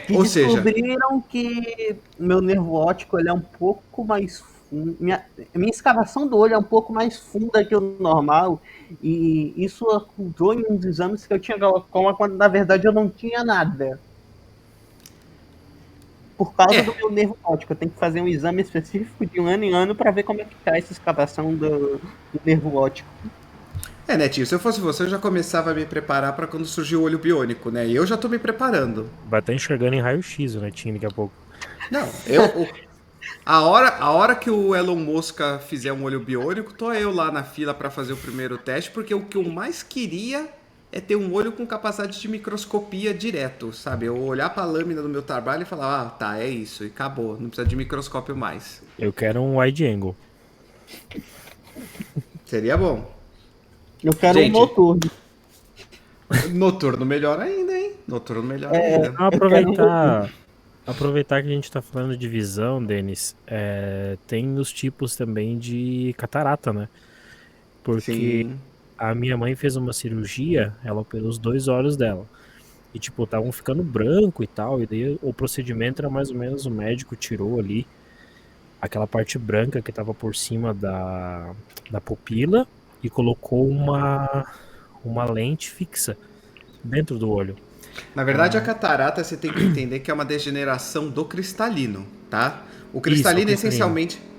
Speaker 3: Que
Speaker 1: Ou seja,
Speaker 3: descobriram que meu nervo óptico ele é um pouco mais minha escavação do olho é um pouco mais funda que o normal e isso ocultou em uns exames que eu tinha glaucoma quando na verdade eu não tinha nada. Por causa do meu nervo óptico, eu tenho que fazer um exame específico de ano em ano para ver como é que tá essa escavação do nervo óptico.
Speaker 1: Netinho, se eu fosse você, eu já começava a me preparar para quando surgir o olho biônico, né? E eu já tô me preparando.
Speaker 2: Vai estar enxergando em raio-x o Netinho daqui a pouco.
Speaker 1: Não, a hora que o Elon Musk fizer um olho biônico, tô eu lá na fila para fazer o primeiro teste, porque o que eu mais queria é ter um olho com capacidade de microscopia direto, sabe? Eu olhar para a lâmina do meu trabalho e falar, tá, é isso, e acabou, não precisa de microscópio mais.
Speaker 2: Eu quero um wide angle.
Speaker 1: Seria bom.
Speaker 3: Eu quero
Speaker 1: Gente,
Speaker 3: um noturno.
Speaker 1: Noturno melhor ainda, hein? Noturno melhor ainda.
Speaker 2: Então, aproveitar que a gente tá falando de visão, Denis, tem os tipos também de catarata, né? Porque
Speaker 1: Sim.
Speaker 2: a minha mãe fez uma cirurgia, ela operou os 2 olhos dela. E, tipo, estavam ficando branco e tal. E daí o procedimento era mais ou menos, o médico tirou ali aquela parte branca que tava por cima da pupila e colocou uma lente fixa dentro do olho.
Speaker 1: Na verdade, a catarata você tem que entender que é uma degeneração do cristalino, tá? O cristalino,
Speaker 2: Isso,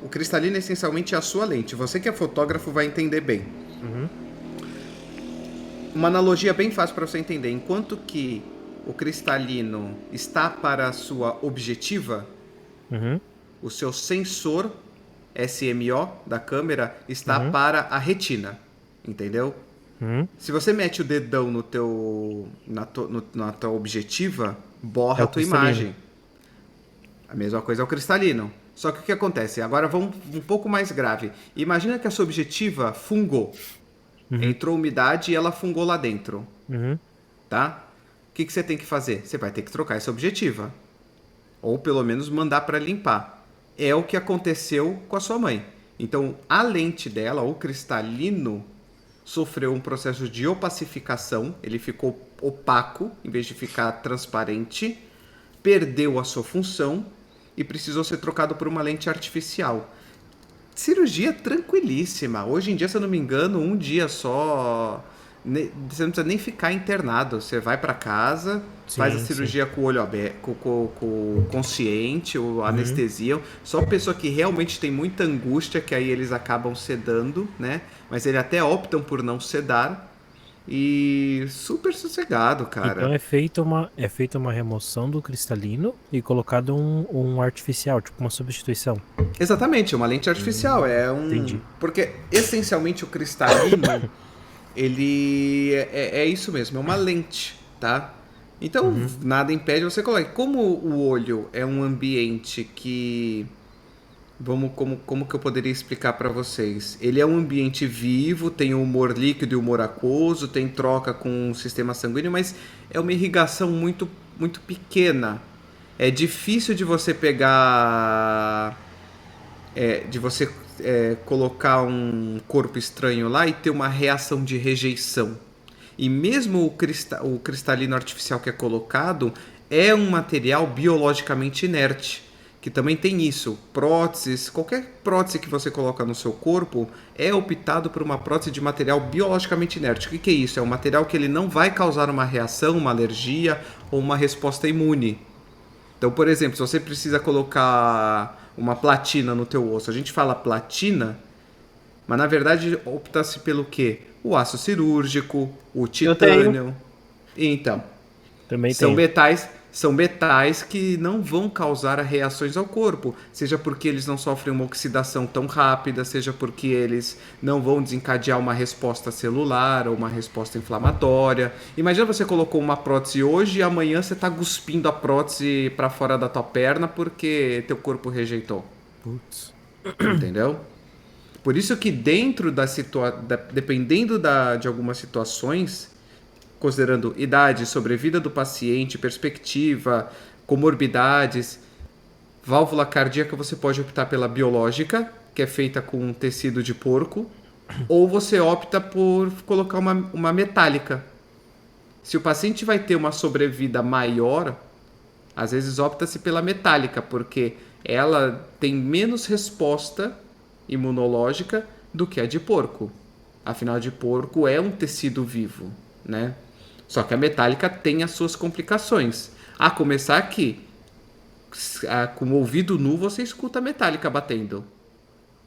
Speaker 1: o cristalino essencialmente é a sua lente. Você que é fotógrafo vai entender bem.
Speaker 2: Uhum.
Speaker 1: Uma analogia bem fácil para você entender. Enquanto que o cristalino está para a sua objetiva,
Speaker 2: Uhum.
Speaker 1: o seu sensor SMO da câmera está para a retina, entendeu?
Speaker 2: Uhum.
Speaker 1: Se você mete o dedão na tua objetiva, borra
Speaker 2: É
Speaker 1: a
Speaker 2: o
Speaker 1: tua
Speaker 2: cristalino.
Speaker 1: imagem. A mesma coisa é o cristalino. Só que o que acontece? Agora vamos um pouco mais grave. Imagina que a sua objetiva fungou. Entrou umidade e ela fungou lá dentro.
Speaker 2: Uhum.
Speaker 1: Tá? O que você tem que fazer? Você vai ter que trocar essa objetiva. Ou pelo menos mandar para limpar. É o que aconteceu com a sua mãe. Então, a lente dela, o cristalino, sofreu um processo de opacificação. Ele ficou opaco, em vez de ficar transparente. Perdeu a sua função e precisou ser trocado por uma lente artificial. Cirurgia tranquilíssima. Hoje em dia, se eu não me engano, um dia só Você não precisa nem ficar internado. Você vai para casa, faz a cirurgia com o olho aberto, com o consciente, ou anestesia. Só pessoa que realmente tem muita angústia, que aí eles acabam sedando, né? Mas eles até optam por não sedar. E super sossegado, cara.
Speaker 2: Então é feita uma remoção do cristalino e colocado um artificial, tipo uma substituição.
Speaker 1: Exatamente, uma lente artificial.
Speaker 2: Entendi.
Speaker 1: Porque essencialmente o cristalino, ele é isso mesmo, é uma lente, tá? Então nada impede você colocar. Como o olho é um ambiente que... Como que eu poderia explicar para vocês? Ele é um ambiente vivo, tem o humor líquido e o humor aquoso, tem troca com o sistema sanguíneo, mas é uma irrigação muito, muito pequena. É difícil de você pegar... de você colocar um corpo estranho lá e ter uma reação de rejeição. E mesmo o cristalino artificial que é colocado é um material biologicamente inerte, que também tem isso. Próteses, qualquer prótese que você coloca no seu corpo é optado por uma prótese de material biologicamente inerte. O que é isso? É um material que ele não vai causar uma reação, uma alergia ou uma resposta imune. Então, por exemplo, se você precisa colocar uma platina no teu osso, a gente fala platina, mas na verdade opta-se pelo quê? O aço cirúrgico, o titânio. Então,
Speaker 2: Também
Speaker 1: são metais que não vão causar reações ao corpo, seja porque eles não sofrem uma oxidação tão rápida, seja porque eles não vão desencadear uma resposta celular ou uma resposta inflamatória. Imagina você colocou uma prótese hoje e amanhã você está cuspindo a prótese para fora da tua perna porque teu corpo rejeitou.
Speaker 2: Putz.
Speaker 1: Entendeu? Por isso que dentro dependendo de algumas situações, considerando idade, sobrevida do paciente, perspectiva, comorbidades, válvula cardíaca, você pode optar pela biológica, que é feita com um tecido de porco, ou você opta por colocar uma metálica. Se o paciente vai ter uma sobrevida maior, às vezes opta-se pela metálica, porque ela tem menos resposta imunológica do que a de porco. Afinal, de porco é um tecido vivo, né? Só que a metálica tem as suas complicações. A começar que, com o ouvido nu, você escuta a metálica batendo.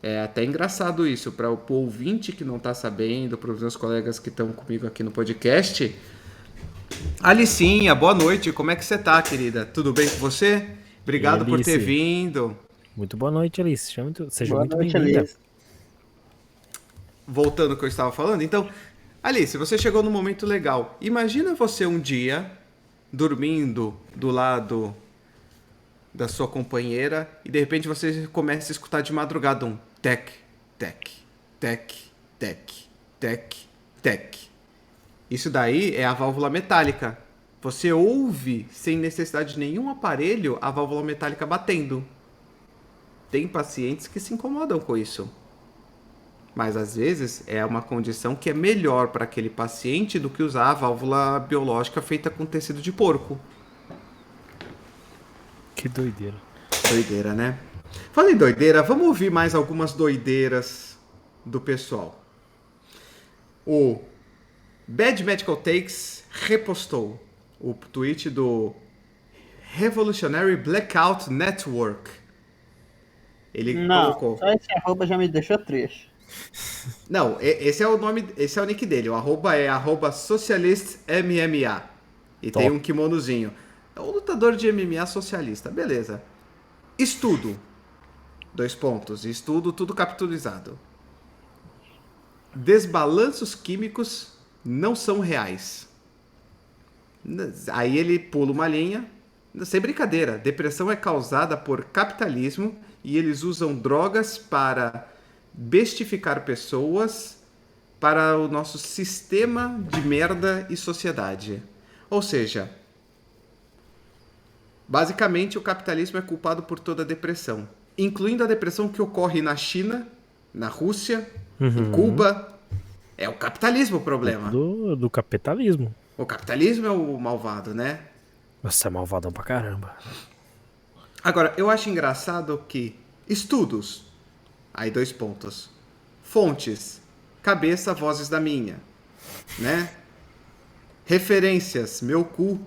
Speaker 1: É até engraçado isso. Para o ouvinte que não está sabendo, para os meus colegas que estão comigo aqui no podcast. Alicinha, boa noite. Como é que você tá, querida? Tudo bem com você? Obrigado por ter vindo.
Speaker 2: Muito boa noite, Alice. Seja muito
Speaker 3: noite,
Speaker 2: bem-vinda.
Speaker 3: Alice.
Speaker 1: Voltando ao que eu estava falando, então... Alice, você chegou num momento legal. Imagina você um dia dormindo do lado da sua companheira e de repente você começa a escutar de madrugada um tec, tec, tec, tec, tec, tec. Isso daí é a válvula metálica. Você ouve, sem necessidade de nenhum aparelho, a válvula metálica batendo. Tem pacientes que se incomodam com isso. Mas às vezes é uma condição que é melhor para aquele paciente do que usar a válvula biológica feita com tecido de porco.
Speaker 2: Que doideira.
Speaker 1: Doideira, né? Falei doideira, vamos ouvir mais algumas doideiras do pessoal. O Bad Medical Takes repostou o tweet do Revolutionary Blackout Network. Ele colocou...
Speaker 3: Só esse arroba já me deixou triste.
Speaker 1: Não, esse é o nome, esse é o nick dele. O arroba é @socialistmma. E
Speaker 2: Top.
Speaker 1: tem um kimonozinho. É um lutador de MMA socialista, beleza. Estudo. 2 pontos. Estudo, tudo capitalizado. Desbalanços químicos não são reais. Aí ele pula uma linha. Sem brincadeira, depressão é causada por capitalismo e eles usam drogas para bestificar pessoas para o nosso sistema de merda e sociedade. Ou seja, basicamente o capitalismo é culpado por toda a depressão, incluindo a depressão que ocorre na China, na Rússia, em Cuba. É o capitalismo o problema.
Speaker 2: Do capitalismo.
Speaker 1: O capitalismo é o malvado, né?
Speaker 2: Nossa, é malvadão pra caramba.
Speaker 1: Agora, eu acho engraçado que estudos, aí 2 pontos. Fontes, cabeça, vozes da minha. né? Referências, meu cu,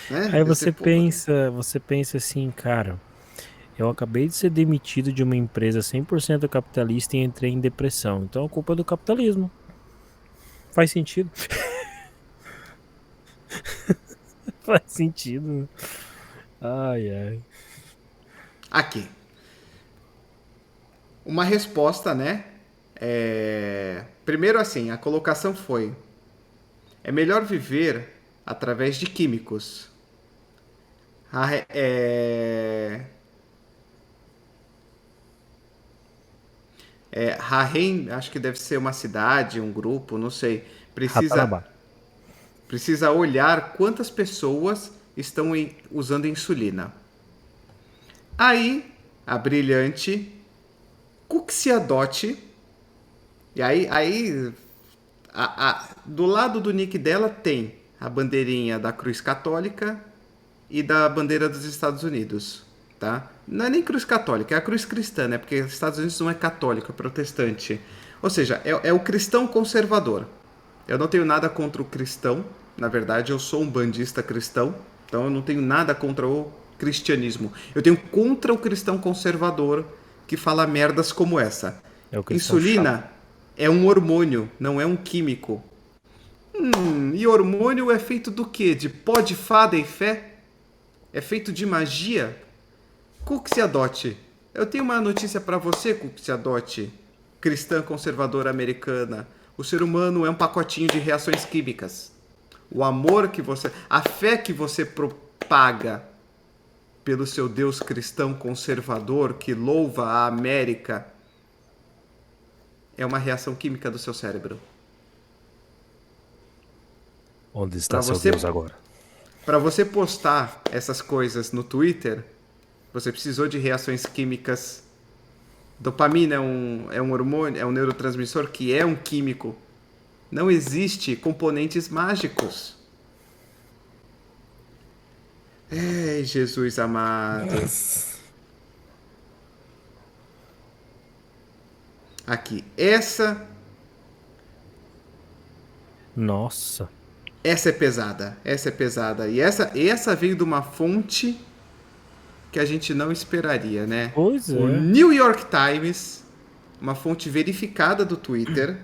Speaker 1: né?
Speaker 2: Aí
Speaker 1: Esse povo aqui.
Speaker 2: você pensa assim, cara, eu acabei de ser demitido de uma empresa 100% capitalista e entrei em depressão. Então a culpa é do capitalismo. Faz sentido? Faz sentido. Ai, ai.
Speaker 1: Aqui. Uma resposta, né? Primeiro assim, a colocação foi: é melhor viver através de químicos. Rahem, acho que deve ser uma cidade, um grupo, não sei. Precisa,
Speaker 2: Ratanabá.
Speaker 1: precisa olhar quantas pessoas estão usando insulina. Aí, a brilhante Cuxiadote, e aí do lado do nick dela tem a bandeirinha da Cruz Católica e da bandeira dos Estados Unidos, tá? Não é nem Cruz Católica, é a Cruz Cristã, né? Porque os Estados Unidos não é católico, é protestante. Ou seja, é o cristão conservador. Eu não tenho nada contra o cristão, na verdade eu sou um bandista cristão, então eu não tenho nada contra o cristianismo. Eu tenho contra o cristão conservador que fala merdas como essa.
Speaker 2: É o cristão chato.
Speaker 1: Insulina é um hormônio, não é um químico. E hormônio é feito do quê? De pó de fada e fé? É feito de magia? Cuxiadote, eu tenho uma notícia para você, Cuxiadote, cristã conservadora americana. O ser humano é um pacotinho de reações químicas. O amor que você, a fé que você propaga pelo seu Deus cristão conservador que louva a América é uma reação química do seu cérebro.
Speaker 2: Onde está
Speaker 1: Para
Speaker 2: seu
Speaker 1: você,
Speaker 2: Deus agora?
Speaker 1: para você postar essas coisas no Twitter, você precisou de reações químicas. Dopamina é um hormônio, é um neurotransmissor que é um químico. Não existe componentes mágicos. Ei, Jesus amado. Aqui,
Speaker 2: Nossa.
Speaker 1: essa é pesada. Essa é pesada. E essa veio de uma fonte que a gente não esperaria, né?
Speaker 2: Pois
Speaker 1: O
Speaker 2: é.
Speaker 1: New York Times, uma fonte verificada do Twitter,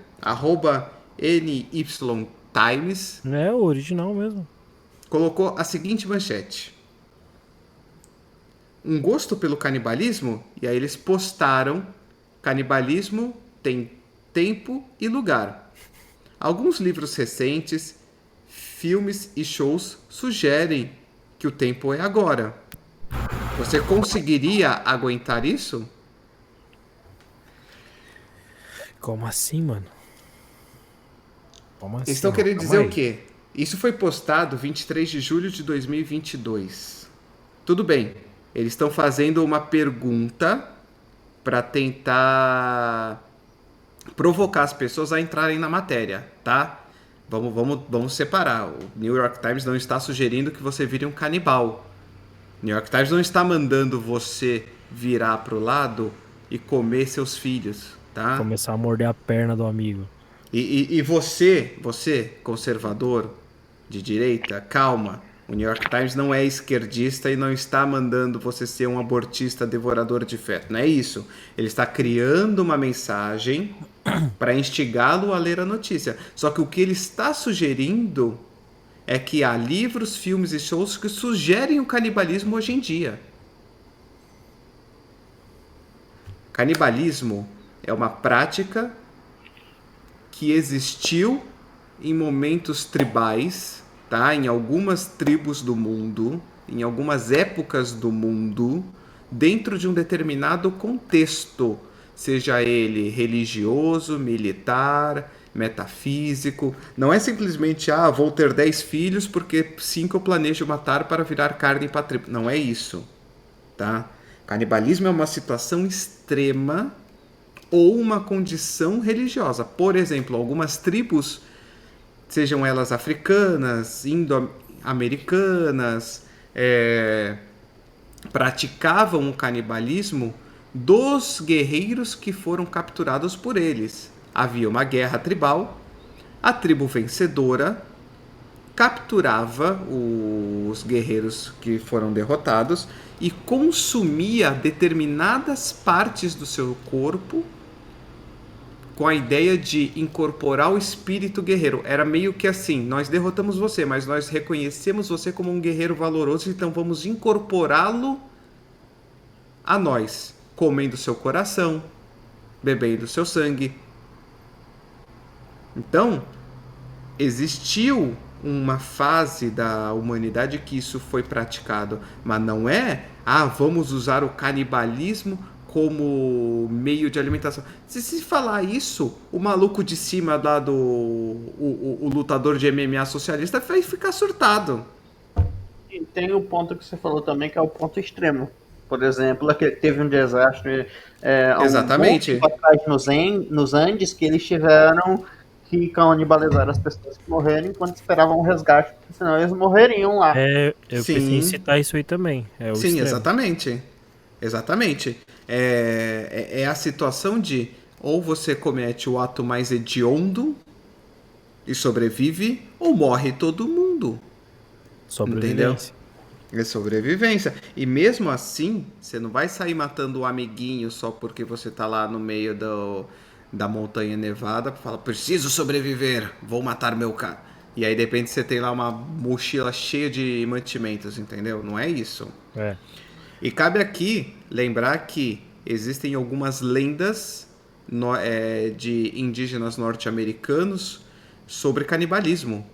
Speaker 1: @NY Times,
Speaker 2: É o original mesmo.
Speaker 1: colocou a seguinte manchete: um gosto pelo canibalismo? E aí eles postaram: canibalismo tem tempo e lugar. Alguns livros recentes, filmes e shows sugerem que o tempo é agora. Você conseguiria aguentar isso?
Speaker 2: Como assim, mano? Como
Speaker 1: Eles
Speaker 2: assim,
Speaker 1: estão
Speaker 2: mano?
Speaker 1: querendo
Speaker 2: Calma
Speaker 1: dizer o
Speaker 2: aí.
Speaker 1: quê? Isso foi postado 23 de julho de 2022. Tudo bem, eles estão fazendo uma pergunta para tentar provocar as pessoas a entrarem na matéria, tá? Vamos separar. O New York Times não está sugerindo que você vire um canibal. O New York Times não está mandando você virar pro lado e comer seus filhos, tá?
Speaker 2: Começar a morder a perna do amigo.
Speaker 1: E você, conservador de direita, calma. O New York Times não é esquerdista e não está mandando você ser um abortista devorador de feto. Não é isso. Ele está criando uma mensagem para instigá-lo a ler a notícia. Só que o que ele está sugerindo é que há livros, filmes e shows que sugerem o canibalismo hoje em dia. Canibalismo é uma prática que existiu em momentos tribais, tá? Em algumas tribos do mundo, em algumas épocas do mundo, dentro de um determinado contexto, seja ele religioso, militar, metafísico. Não é simplesmente, vou ter 10 filhos porque 5 eu planejo matar para virar carne para a tribo. Não é isso, tá? Canibalismo é uma situação extrema ou uma condição religiosa. Por exemplo, algumas tribos, sejam elas africanas, indo-americanas, praticavam o canibalismo dos guerreiros que foram capturados por eles. havia uma guerra tribal, a tribo vencedora capturava os guerreiros que foram derrotados e consumia determinadas partes do seu corpo com a ideia de incorporar o espírito guerreiro. Era meio que assim, nós derrotamos você, mas nós reconhecemos você como um guerreiro valoroso, então vamos incorporá-lo a nós, comendo seu coração, bebendo seu sangue. Então, existiu uma fase da humanidade que isso foi praticado, mas não é, vamos usar o canibalismo como meio de alimentação. Se falar isso, o maluco de cima lá o lutador de MMA socialista vai ficar surtado.
Speaker 3: E tem o ponto que você falou também, que é o ponto extremo. Por exemplo, teve um desastre
Speaker 1: Exatamente.
Speaker 3: Um tempo atrás nos Andes, que eles tiveram que canibalizar as pessoas que morreram enquanto esperavam um resgate, porque senão eles morreriam lá.
Speaker 2: Eu pensei em citar isso aí também.
Speaker 1: Sim, extremo. Exatamente. É a situação de ou você comete o ato mais hediondo e sobrevive, ou morre todo mundo.
Speaker 2: Sobrevivência.
Speaker 1: Entendeu? É sobrevivência. E mesmo assim, você não vai sair matando o amiguinho só porque você tá lá no meio da montanha nevada pra falar, preciso sobreviver, vou matar meu cara. E aí de repente você tem lá uma mochila cheia de mantimentos, entendeu? Não é isso. E cabe aqui lembrar que existem algumas lendas de indígenas norte-americanos sobre canibalismo,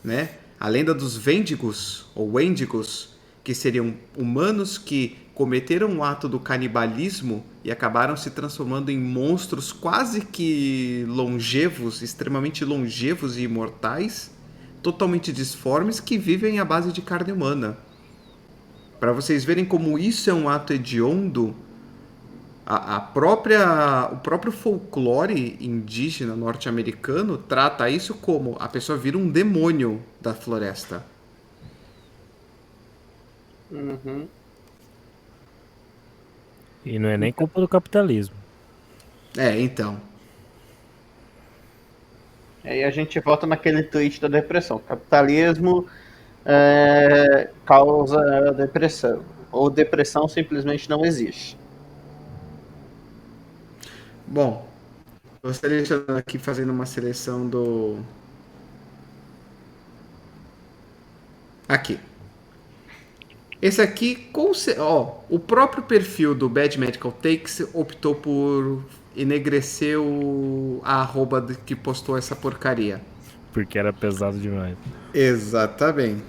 Speaker 1: né? A lenda dos Wendigos, ou Wendigos, que seriam humanos que cometeram o ato do canibalismo e acabaram se transformando em monstros quase que longevos, extremamente longevos e imortais, totalmente disformes, que vivem à base de carne humana. Para vocês verem como isso é um ato hediondo, o próprio folclore indígena norte-americano trata isso como a pessoa vira um demônio da floresta.
Speaker 3: Uhum.
Speaker 2: E não é nem culpa do capitalismo.
Speaker 1: Então.
Speaker 3: Aí a gente volta naquele tweet da depressão. Capitalismo causa depressão. Ou depressão simplesmente não existe.
Speaker 1: Bom, eu selecionando aqui, fazendo uma seleção do... Aqui. Esse aqui, o próprio perfil do Bad Medical Takes optou por enegrecer a arroba que postou essa porcaria.
Speaker 2: Porque era pesado demais.
Speaker 1: Exatamente.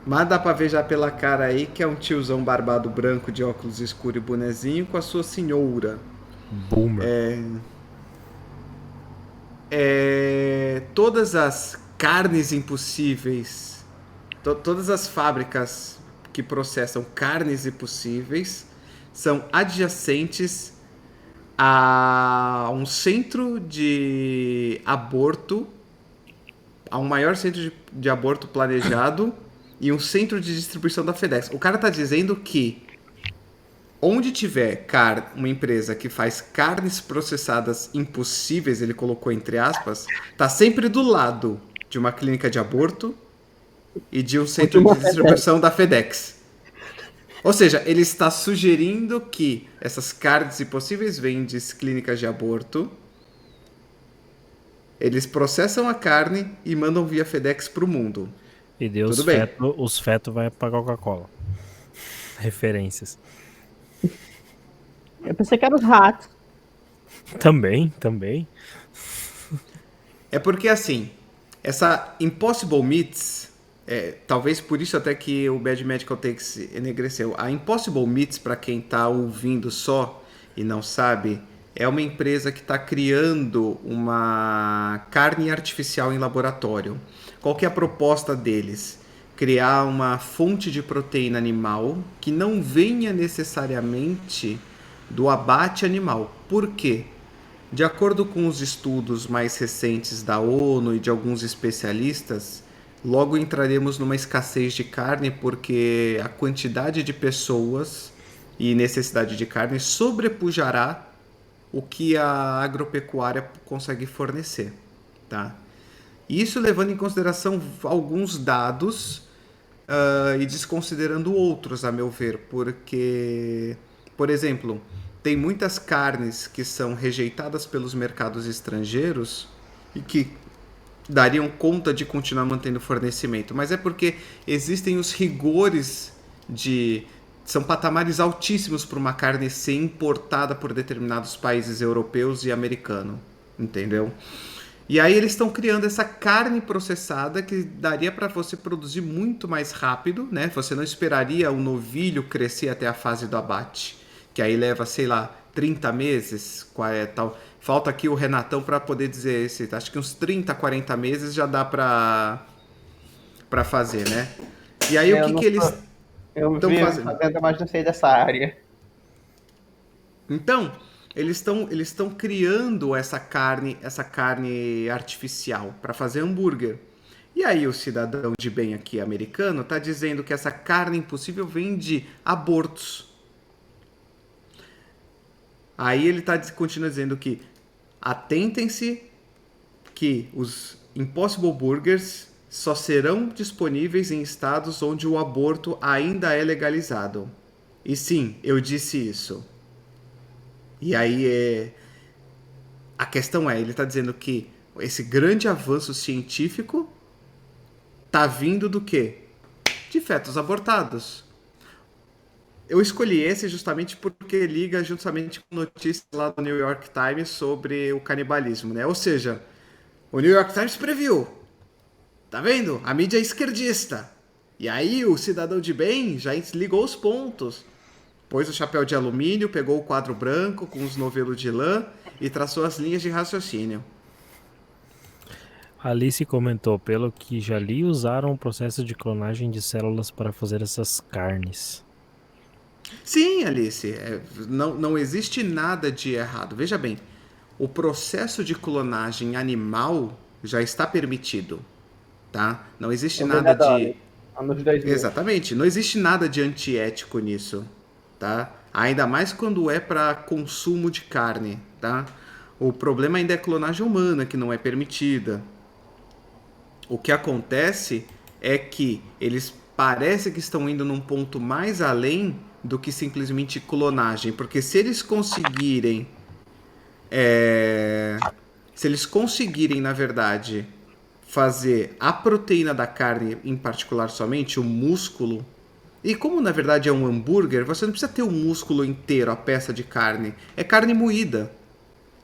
Speaker 1: Mas dá pra ver já pela cara aí que é um tiozão barbado branco de óculos escuros e bonezinho com a sua senhora.
Speaker 2: Boomer.
Speaker 1: Todas as carnes impossíveis, todas as fábricas que processam carnes impossíveis são adjacentes a um centro de aborto, a um maior centro de aborto planejado e um centro de distribuição da FedEx. O cara tá dizendo que onde tiver uma empresa que faz carnes processadas impossíveis, ele colocou entre aspas, tá sempre do lado de uma clínica de aborto e de um centro de distribuição da FedEx. Ou seja, ele está sugerindo que essas carnes impossíveis vêm de clínicas de aborto, eles processam a carne e mandam via FedEx pro mundo.
Speaker 2: E deu os fetos vai pra Coca-Cola. Referências.
Speaker 3: Eu pensei que eram os ratos.
Speaker 2: Também.
Speaker 1: É porque assim, essa Impossible Meats, talvez por isso até que o Bad Medical Takes enegreceu. A Impossible Meats, para quem tá ouvindo só e não sabe, é uma empresa que está criando uma carne artificial em laboratório. Qual que é a proposta deles? Criar uma fonte de proteína animal que não venha necessariamente do abate animal. Por quê? De acordo com os estudos mais recentes da ONU e de alguns especialistas, logo entraremos numa escassez de carne porque a quantidade de pessoas e necessidade de carne sobrepujará o que a agropecuária consegue fornecer, tá? Isso levando em consideração alguns dados e desconsiderando outros, a meu ver, porque, por exemplo, tem muitas carnes que são rejeitadas pelos mercados estrangeiros e que dariam conta de continuar mantendo fornecimento, mas é porque existem os rigores de... São patamares altíssimos para uma carne ser importada por determinados países europeus e americanos, entendeu? E aí eles estão criando essa carne processada que daria para você produzir muito mais rápido, né? Você não esperaria o novilho crescer até a fase do abate, que aí leva, sei lá, 30 meses, tal. Falta aqui o Renatão para poder dizer esse, acho que uns 30, 40 meses já dá para fazer, né? E aí o que eles
Speaker 3: estão fazendo, mas não sei dessa área.
Speaker 1: Então, eles estão criando essa carne artificial para fazer hambúrguer. E aí o cidadão de bem aqui americano está dizendo que essa carne impossível vem de abortos. Aí ele continua dizendo que atentem-se que os Impossible Burgers só serão disponíveis em estados onde o aborto ainda é legalizado. E sim, eu disse isso. E aí a questão ele está dizendo que esse grande avanço científico está vindo do quê? De fetos abortados. Eu escolhi esse justamente porque liga justamente com notícias lá do New York Times sobre o canibalismo, né? Ou seja, o New York Times previu. Tá vendo? A mídia é esquerdista. E aí o cidadão de bem já ligou os pontos. Pôs o chapéu de alumínio, pegou o quadro branco com os novelos de lã e traçou as linhas de raciocínio.
Speaker 2: Alice comentou, pelo que já li, usaram o processo de clonagem de células para fazer essas carnes.
Speaker 1: Sim, Alice, não existe nada de errado. Veja bem, o processo de clonagem animal já está permitido, tá? Não existe nada de...
Speaker 3: Anos 2000.
Speaker 1: Exatamente, não existe nada de antiético nisso, tá? Ainda mais quando é para consumo de carne, tá? O problema ainda é a clonagem humana, que não é permitida. O que acontece é que eles parecem que estão indo num ponto mais além do que simplesmente clonagem, porque se eles conseguirem, na verdade, fazer a proteína da carne, em particular somente o músculo, e como na verdade é um hambúrguer, você não precisa ter o músculo inteiro, a peça de carne, é carne moída.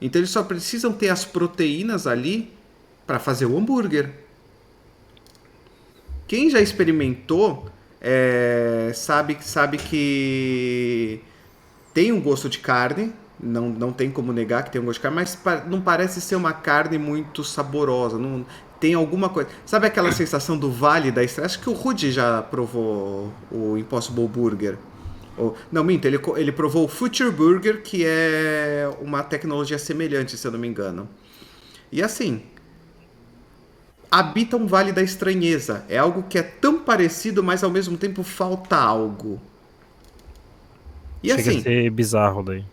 Speaker 1: Então eles só precisam ter as proteínas ali para fazer o hambúrguer. Quem já experimentou sabe que tem um gosto de carne, não tem como negar que tem um gosto de carne, mas não parece ser uma carne muito saborosa, não tem alguma coisa. Sabe aquela sensação do vale da estrela? Acho que o Rudy já provou o Impossible Burger. Não, minto, ele provou o Future Burger, que é uma tecnologia semelhante, se eu não me engano. E assim, habita um vale da estranheza. É algo que é tão parecido, mas ao mesmo tempo falta algo. E
Speaker 2: Chega
Speaker 1: assim,
Speaker 2: a ser bizarro daí.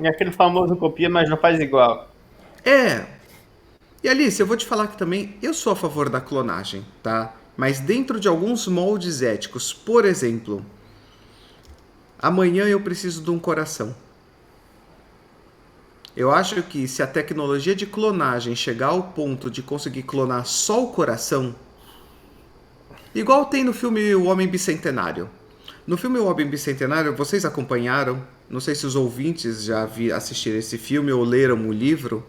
Speaker 3: É aquele famoso copia, mas não faz igual.
Speaker 1: E Alice, eu vou te falar que também eu sou a favor da clonagem, tá? Mas dentro de alguns moldes éticos. Por exemplo, amanhã eu preciso de um coração. Eu acho que se a tecnologia de clonagem chegar ao ponto de conseguir clonar só o coração, igual tem no filme O Homem Bicentenário. No filme O Homem Bicentenário, vocês acompanharam? Não sei se os ouvintes já assistiram esse filme ou leram o livro.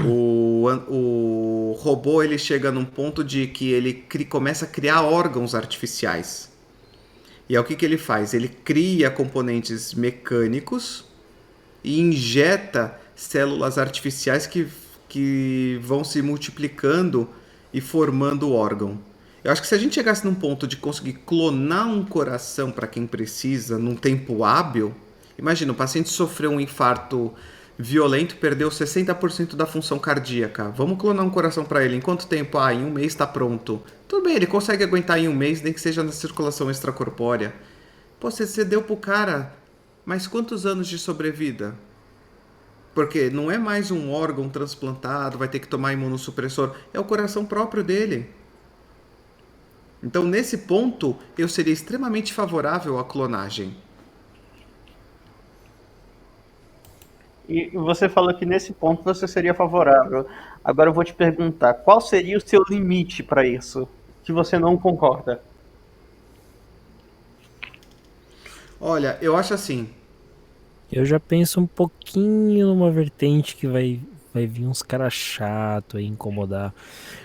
Speaker 1: O robô ele chega num ponto de que ele começa a criar órgãos artificiais. E é o que ele faz? Ele cria componentes mecânicos e injeta células artificiais que vão se multiplicando e formando o órgão. Eu acho que se a gente chegasse num ponto de conseguir clonar um coração para quem precisa num tempo hábil, imagina, o paciente sofreu um infarto violento, perdeu 60% da função cardíaca. Vamos clonar um coração para ele. Em quanto tempo? Em um mês está pronto. Tudo bem, ele consegue aguentar em um mês, nem que seja na circulação extracorpórea. Pô, você deu pro cara, mas quantos anos de sobrevida? Porque não é mais um órgão transplantado, vai ter que tomar imunossupressor, é o coração próprio dele. Então, nesse ponto, eu seria extremamente favorável à clonagem.
Speaker 3: E você falou que nesse ponto você seria favorável. Agora eu vou te perguntar, qual seria o seu limite para isso? Que você não concorda?
Speaker 1: Olha, eu acho assim.
Speaker 2: Eu já penso um pouquinho numa vertente que vai vir uns caras chatos aí incomodar.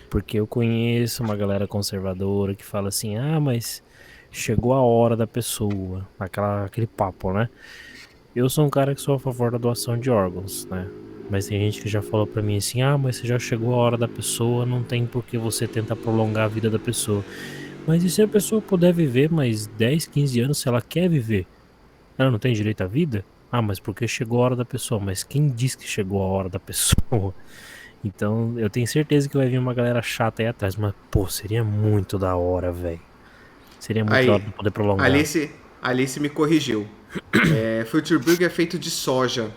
Speaker 2: Porque eu conheço uma galera conservadora que fala assim, ah, mas chegou a hora da pessoa. Aquele papo, né? Eu sou um cara que sou a favor da doação de órgãos, né? Mas tem gente que já falou pra mim assim, ah, mas se já chegou a hora da pessoa, não tem por que você tentar prolongar a vida da pessoa. Mas e se a pessoa puder viver mais 10, 15 anos, se ela quer viver? Ela não tem direito à vida? Ah, mas porque chegou a hora da pessoa. Mas quem disse que chegou a hora da pessoa? Então, eu tenho certeza que vai vir uma galera chata aí atrás. Mas, pô, seria muito da hora, velho. Seria muito da hora
Speaker 1: Aí,
Speaker 2: de poder prolongar.
Speaker 1: Alice me corrigiu. Future Burger é feito de soja.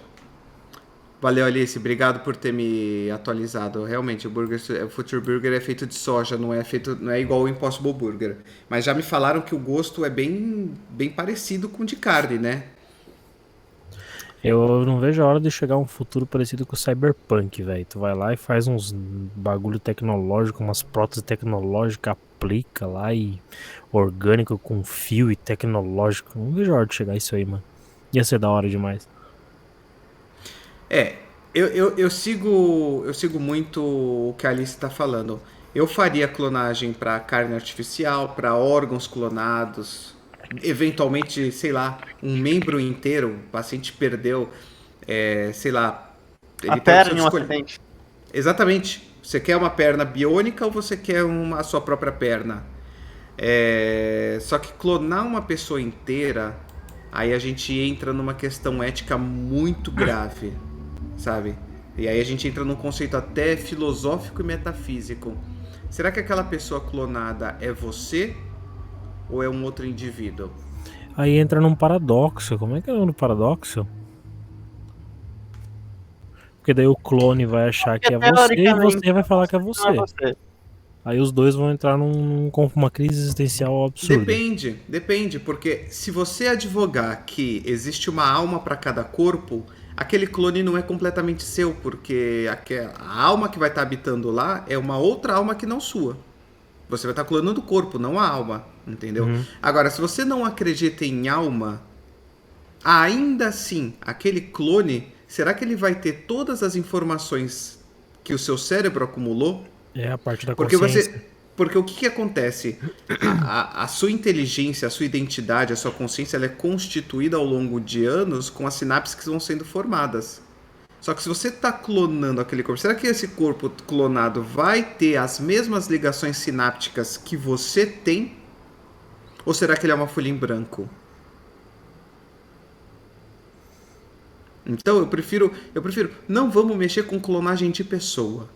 Speaker 1: Valeu, Alice. Obrigado por ter me atualizado. Realmente, o Future Burger é feito de soja, não é igual o Impossible Burger. Mas já me falaram que o gosto é bem parecido com o de carne, né?
Speaker 2: Eu não vejo a hora de chegar um futuro parecido com o Cyberpunk, velho. Tu vai lá e faz uns bagulho tecnológico, umas próteses tecnológicas, aplica lá e orgânico com fio e tecnológico. Não vejo a hora de chegar isso aí, mano. Ia ser da hora demais.
Speaker 1: É, eu sigo muito o que a Alice está falando. Eu faria clonagem para carne artificial, para órgãos clonados, eventualmente, sei lá, um membro inteiro. O paciente perdeu, sei lá,
Speaker 3: A
Speaker 1: ele tem a opção
Speaker 3: perna
Speaker 1: de
Speaker 3: em um
Speaker 1: escolher.
Speaker 3: acidente.
Speaker 1: Exatamente. Você quer uma perna biônica ou você quer a sua própria perna? Só que clonar uma pessoa inteira, aí a gente entra numa questão ética muito grave, sabe? E aí a gente entra num conceito até filosófico e metafísico. Será que aquela pessoa clonada é você ou é um outro indivíduo?
Speaker 2: Aí entra num paradoxo. Como é que é o nome do paradoxo? Porque daí o clone vai achar que
Speaker 3: Porque
Speaker 2: é você e
Speaker 3: teoricamente
Speaker 2: você vai falar que é
Speaker 3: não é
Speaker 2: você.
Speaker 3: você.
Speaker 2: Aí os dois vão entrar com uma crise existencial absurda.
Speaker 1: Depende, porque se você advogar que existe uma alma para cada corpo, aquele clone não é completamente seu, porque a alma que vai estar habitando lá é uma outra alma que não sua. Você vai estar clonando o corpo, não a alma, entendeu?
Speaker 2: Uhum.
Speaker 1: Agora, se você não acredita em alma, ainda assim, aquele clone, será que ele vai ter todas as informações que o seu cérebro acumulou?
Speaker 2: É a parte da
Speaker 1: Porque
Speaker 2: consciência.
Speaker 1: você. Porque o que acontece? A sua inteligência, a sua identidade, a sua consciência, ela é constituída ao longo de anos com as sinapses que vão sendo formadas. Só que se você está clonando aquele corpo, será que esse corpo clonado vai ter as mesmas ligações sinápticas que você tem? Ou será que ele é uma folha em branco? Então eu prefiro, não vamos mexer com clonagem de pessoa,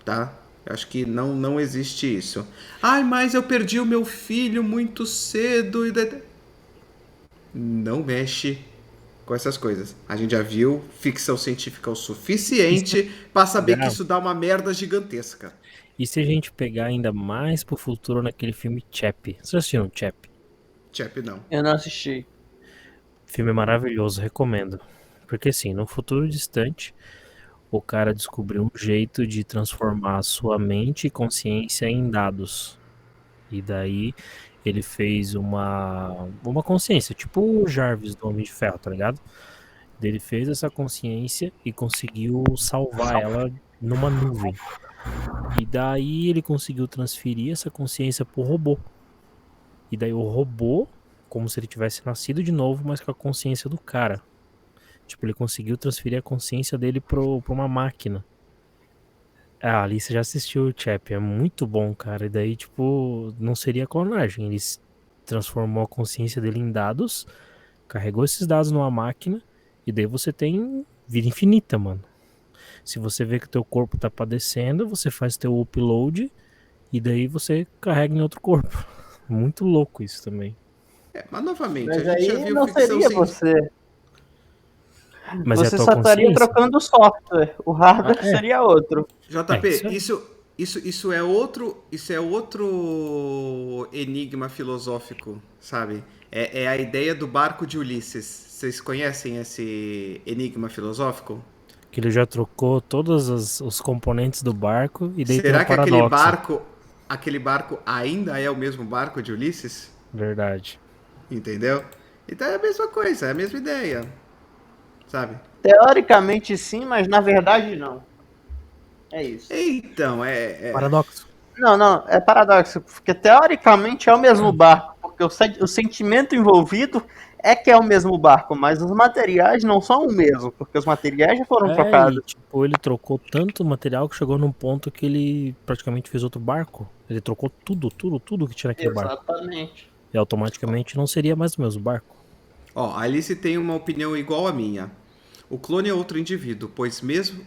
Speaker 1: tá? Eu acho que não existe isso. Ai, mas eu perdi o meu filho muito cedo e não mexe com essas coisas. A gente já viu ficção científica o suficiente para saber que
Speaker 2: Pegar-
Speaker 1: isso dá uma merda gigantesca.
Speaker 2: E se a gente pegar ainda mais pro futuro naquele filme Chap? Vocês assistiram Chap?
Speaker 1: Chap não.
Speaker 3: Eu não assisti.
Speaker 2: Filme maravilhoso, recomendo. Porque assim, no futuro distante, o cara descobriu um jeito de transformar sua mente e consciência em dados. E daí ele fez uma consciência, tipo o Jarvis do Homem de Ferro, tá ligado? Daí ele fez essa consciência e conseguiu salvar ela numa nuvem. E daí ele conseguiu transferir essa consciência pro robô. E daí o robô, como se ele tivesse nascido de novo, mas com a consciência do cara. Tipo, ele conseguiu transferir a consciência dele pra uma máquina. Ah, ali você já assistiu o Chap, é muito bom, cara. E daí, tipo, não seria clonagem. Ele transformou a consciência dele em dados, carregou esses dados numa máquina, e daí você tem vida infinita, mano. Se você vê que o teu corpo tá padecendo, você faz teu upload, e daí você carrega em outro corpo. Muito louco isso também.
Speaker 1: Mas novamente, a
Speaker 3: Mas
Speaker 1: gente já
Speaker 3: aí
Speaker 1: viu
Speaker 3: não
Speaker 1: ficção
Speaker 3: seria
Speaker 1: científica.
Speaker 3: você.
Speaker 2: Mas é a
Speaker 3: Você
Speaker 2: tua
Speaker 3: só estaria
Speaker 2: consciência.
Speaker 3: trocando o software. O hardware
Speaker 2: Ah, é.
Speaker 3: seria outro.
Speaker 1: JP,
Speaker 2: É,
Speaker 1: isso é outro enigma filosófico, sabe? É a ideia do barco de Ulisses. Vocês conhecem esse enigma filosófico?
Speaker 2: Que ele já trocou todos os componentes do barco e daí tem o
Speaker 1: Será que
Speaker 2: paradoxo.
Speaker 1: aquele barco ainda é o mesmo barco de Ulisses?
Speaker 2: Verdade.
Speaker 1: Entendeu? Então é a mesma coisa, é a mesma ideia, sabe?
Speaker 3: Teoricamente sim, mas na verdade não. É isso.
Speaker 1: Então,
Speaker 2: Paradoxo.
Speaker 3: Não, não, é paradoxo, porque teoricamente é o mesmo barco, porque o sentimento envolvido é que é o mesmo barco, mas os materiais não são o mesmo, porque os materiais já foram
Speaker 2: É, e
Speaker 3: trocados.
Speaker 2: tipo, ele trocou tanto material que chegou num ponto que ele praticamente fez outro barco. Ele trocou tudo que tinha naquele barco.
Speaker 3: Exatamente.
Speaker 2: E automaticamente não seria mais o mesmo barco.
Speaker 1: ó, a Alice tem uma opinião igual à minha. O clone é outro indivíduo, pois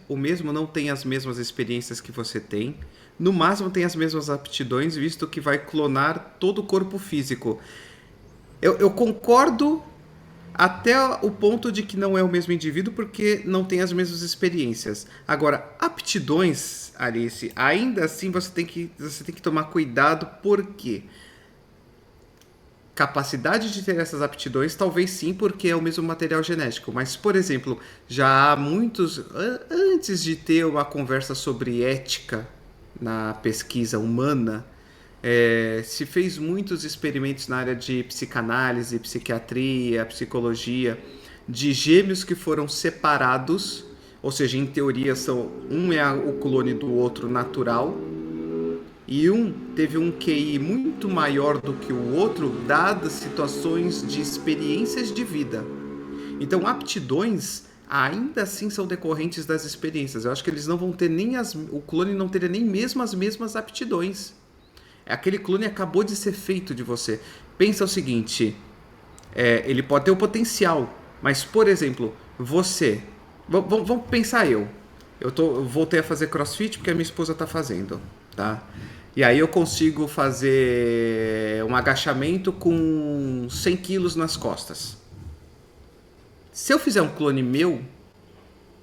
Speaker 1: o mesmo não tem as mesmas experiências que você tem. No máximo tem as mesmas aptidões, visto que vai clonar todo o corpo físico. Eu concordo até o ponto de que não é o mesmo indivíduo porque não tem as mesmas experiências. Agora, aptidões, Alice, ainda assim você tem que tomar cuidado porque capacidade de ter essas aptidões, talvez sim, porque é o mesmo material genético. Mas, por exemplo, já há muitos. Antes de ter uma conversa sobre ética na pesquisa humana, se fez muitos experimentos na área de psicanálise, psiquiatria, psicologia, de gêmeos que foram separados, ou seja, em teoria são um é o clone do outro natural, e um teve um QI muito maior do que o outro, dadas situações de experiências de vida. Então, aptidões ainda assim são decorrentes das experiências. Eu acho que eles não vão ter o clone não teria nem mesmo as mesmas aptidões. Aquele clone acabou de ser feito de você. Pensa o seguinte: ele pode ter o potencial, mas, por exemplo, você. Vamos pensar eu. Eu voltei a fazer crossfit porque a minha esposa está fazendo, tá? E aí eu consigo fazer um agachamento com 100 quilos nas costas. Se eu fizer um clone meu,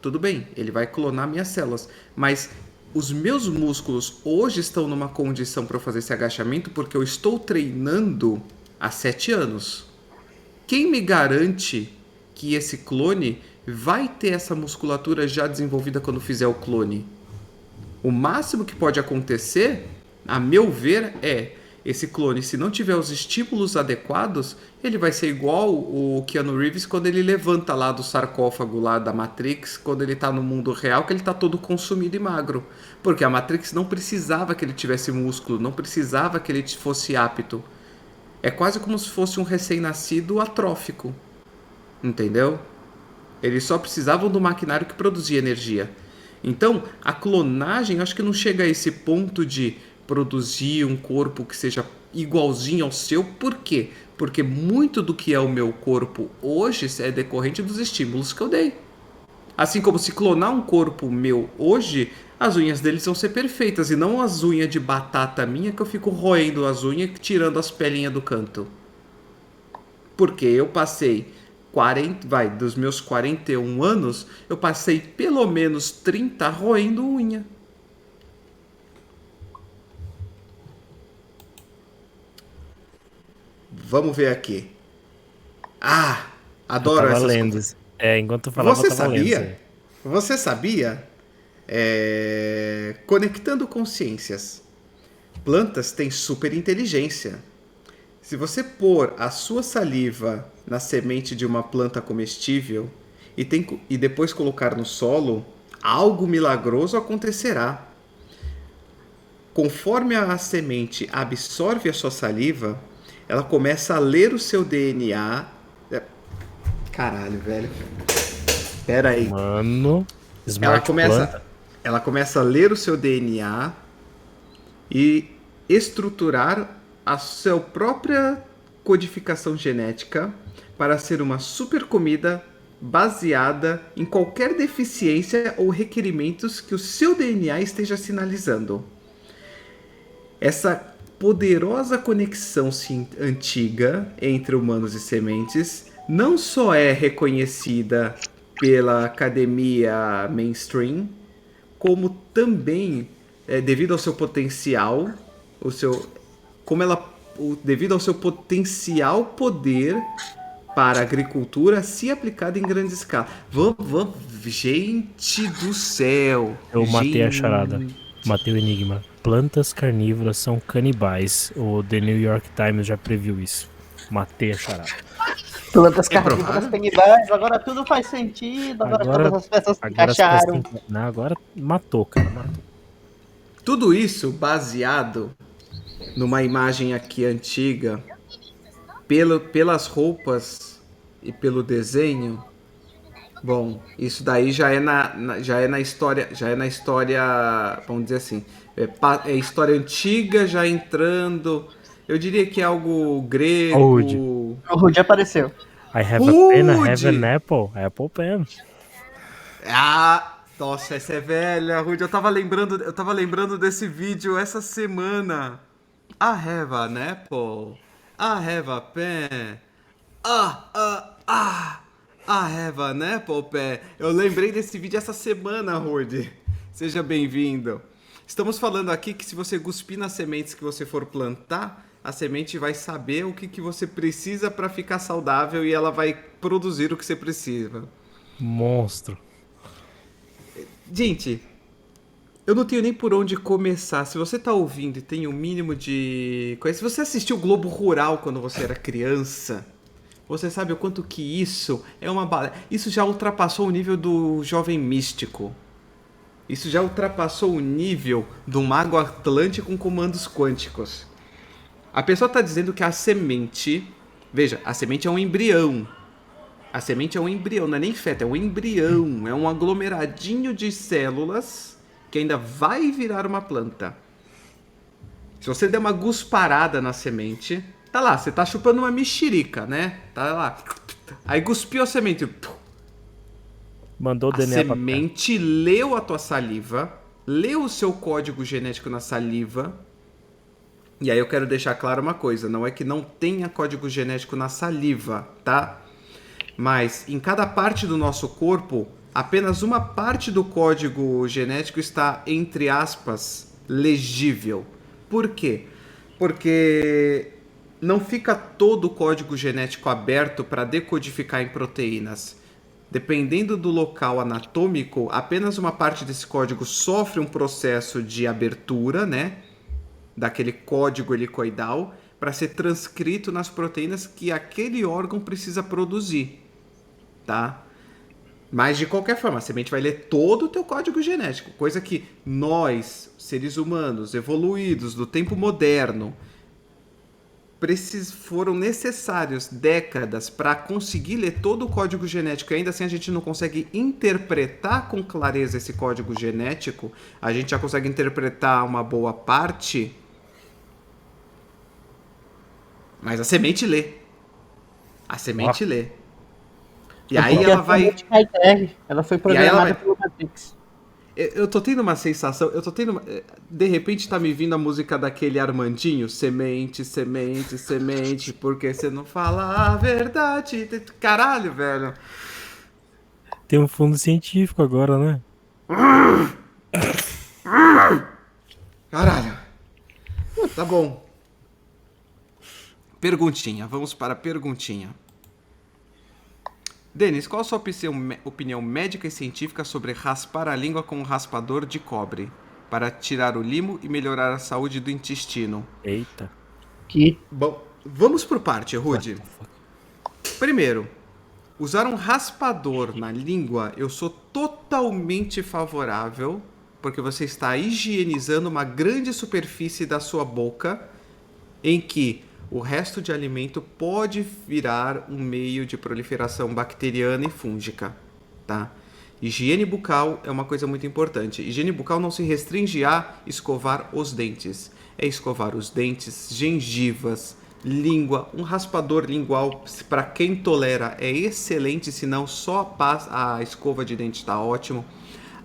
Speaker 1: tudo bem, ele vai clonar minhas células. Mas os meus músculos hoje estão numa condição para eu fazer esse agachamento porque eu estou treinando há 7 anos. Quem me garante que esse clone vai ter essa musculatura já desenvolvida quando fizer o clone? O máximo que pode acontecer, a meu ver, é esse clone, se não tiver os estímulos adequados, ele vai ser igual o Keanu Reeves quando ele levanta lá do sarcófago lá da Matrix, quando ele tá no mundo real, que ele tá todo consumido e magro. Porque a Matrix não precisava que ele tivesse músculo, não precisava que ele fosse apto. É quase como se fosse um recém-nascido atrófico. Entendeu? Eles só precisavam do maquinário que produzia energia. Então, a clonagem, eu acho que não chega a esse ponto de produzir um corpo que seja igualzinho ao seu. Por quê? Porque muito do que é o meu corpo hoje é decorrente dos estímulos que eu dei. Assim como se clonar um corpo meu hoje, as unhas deles vão ser perfeitas e não as unhas de batata minha que eu fico roendo as unhas e tirando as pelinhas do canto. Porque eu passei 40, dos meus 41 anos, eu passei pelo menos 30 roendo unha. Vamos ver aqui. Ah,
Speaker 2: Eu
Speaker 1: adoro
Speaker 2: tava
Speaker 1: essas
Speaker 2: lendo.
Speaker 1: coisas.
Speaker 2: Enquanto eu falava, eu
Speaker 1: Você
Speaker 2: tava lendo isso aí.
Speaker 1: sabia? Você sabia? Conectando consciências. Plantas têm super inteligência. Se você pôr a sua saliva na semente de uma planta comestível e depois colocar no solo, algo milagroso acontecerá. Conforme a semente absorve a sua saliva, ela começa a ler o seu DNA. Caralho, velho. Pera aí.
Speaker 2: Mano,
Speaker 1: Ela
Speaker 2: Smart
Speaker 1: começa,
Speaker 2: Planta.
Speaker 1: ela começa a ler o seu DNA e estruturar a sua própria codificação genética para ser uma super comida baseada em qualquer deficiência ou requerimentos que o seu DNA esteja sinalizando. Essa poderosa conexão antiga entre humanos e sementes não só é reconhecida pela academia mainstream, como também devido ao seu potencial, devido ao seu potencial poder para a agricultura se aplicada em grande escala. Vamos, gente do céu!
Speaker 2: Eu matei a charada. Matei o enigma. Plantas carnívoras são canibais. O The New York Times já previu isso. Matei a charada.
Speaker 3: Plantas
Speaker 1: provável?
Speaker 3: carnívoras canibais, agora tudo faz sentido, agora todas as peças se encaixaram.
Speaker 2: Não, agora matou, cara. Matou.
Speaker 1: Tudo isso baseado numa imagem aqui antiga, pelas roupas e pelo desenho. Bom, isso daí já é na história, vamos dizer assim, é história antiga já entrando, eu diria que é algo grego.
Speaker 3: O Rude apareceu.
Speaker 2: I have a pen, I have an apple. Apple pen.
Speaker 1: Nossa, essa é velha, Rude. Eu tava lembrando desse vídeo essa semana. I have an apple. I have a pen. I have an apple pen. Eu lembrei desse vídeo essa semana, Rude. Seja bem-vindo. Estamos falando aqui que se você cuspir nas sementes que você for plantar, a semente vai saber o que você precisa para ficar saudável e ela vai produzir o que você precisa.
Speaker 2: Monstro.
Speaker 1: Gente, eu não tenho nem por onde começar. Se você tá ouvindo e tem um mínimo de... Se você assistiu o Globo Rural quando você era criança, você sabe o quanto que isso é uma... Isso já ultrapassou o nível do jovem místico. Isso já ultrapassou o nível do mago atlântico com comandos quânticos. A pessoa tá dizendo que a semente... Veja, a semente é um embrião. A semente é um embrião, não é nem feto, é um embrião. É um aglomeradinho de células que ainda vai virar uma planta. Se você der uma gusparada na semente, tá lá, você tá chupando uma mexerica, né? Tá lá. Aí cuspiu a semente.
Speaker 2: Mandou o
Speaker 1: A
Speaker 2: DNA
Speaker 1: semente leu a tua saliva, leu o seu código genético na saliva. E aí eu quero deixar claro uma coisa, não é que não tenha código genético na saliva, tá? Mas em cada parte do nosso corpo, apenas uma parte do código genético está, entre aspas, legível. Por quê? Porque não fica todo o código genético aberto para decodificar em proteínas. Dependendo do local anatômico, apenas uma parte desse código sofre um processo de abertura, né? Daquele código helicoidal, para ser transcrito nas proteínas que aquele órgão precisa produzir. Tá? Mas de qualquer forma, a semente vai ler todo o teu código genético, coisa que nós, seres humanos evoluídos do tempo moderno, foram necessários décadas para conseguir ler todo o código genético e ainda assim a gente não consegue interpretar com clareza esse código genético. A gente já consegue interpretar uma boa parte, mas a semente lê. A semente lê. E aí ela vai...
Speaker 3: Ela foi programada pelo Matrix.
Speaker 1: Eu tô tendo uma sensação, de repente tá me vindo a música daquele Armandinho, semente, semente, semente, porque você não fala a verdade. Caralho, velho.
Speaker 2: Tem um fundo científico agora, né?
Speaker 1: Caralho. Tá bom. Perguntinha, vamos para a perguntinha. Denis, qual a sua opinião médica e científica sobre raspar a língua com um raspador de cobre para tirar o limo e melhorar a saúde do intestino?
Speaker 2: Eita.
Speaker 1: Bom, vamos por parte, Rude. Primeiro, usar um raspador na língua, eu sou totalmente favorável, porque você está higienizando uma grande superfície da sua boca em que o resto de alimento pode virar um meio de proliferação bacteriana e fúngica, tá? Higiene bucal é uma coisa muito importante. Higiene bucal não se restringe a escovar os dentes. É escovar os dentes, gengivas, língua, um raspador lingual, para quem tolera, é excelente, senão só a escova de dente está ótimo.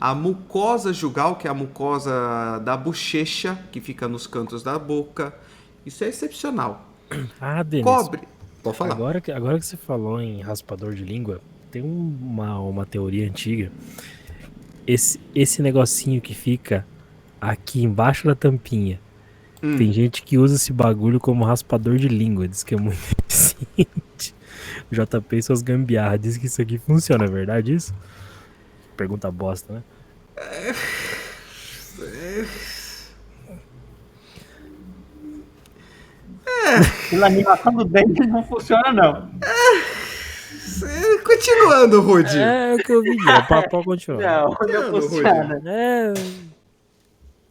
Speaker 1: A mucosa jugal, que é a mucosa da bochecha, que fica nos cantos da boca, isso é excepcional.
Speaker 2: Ah, Denis.
Speaker 1: Cobre. Pode falar.
Speaker 2: Agora que você falou em raspador de língua, tem uma teoria antiga. Esse negocinho que fica aqui embaixo da tampinha. Tem gente que usa esse bagulho como raspador de língua. Diz que é muito eficiente. O JP e suas gambiarras diz que isso aqui funciona, é verdade isso? Pergunta bosta, né?
Speaker 3: Pela animação do dente não funciona, não.
Speaker 1: Continuando, Rude.
Speaker 2: É o que eu vi, pode continuar.
Speaker 3: Não funciona.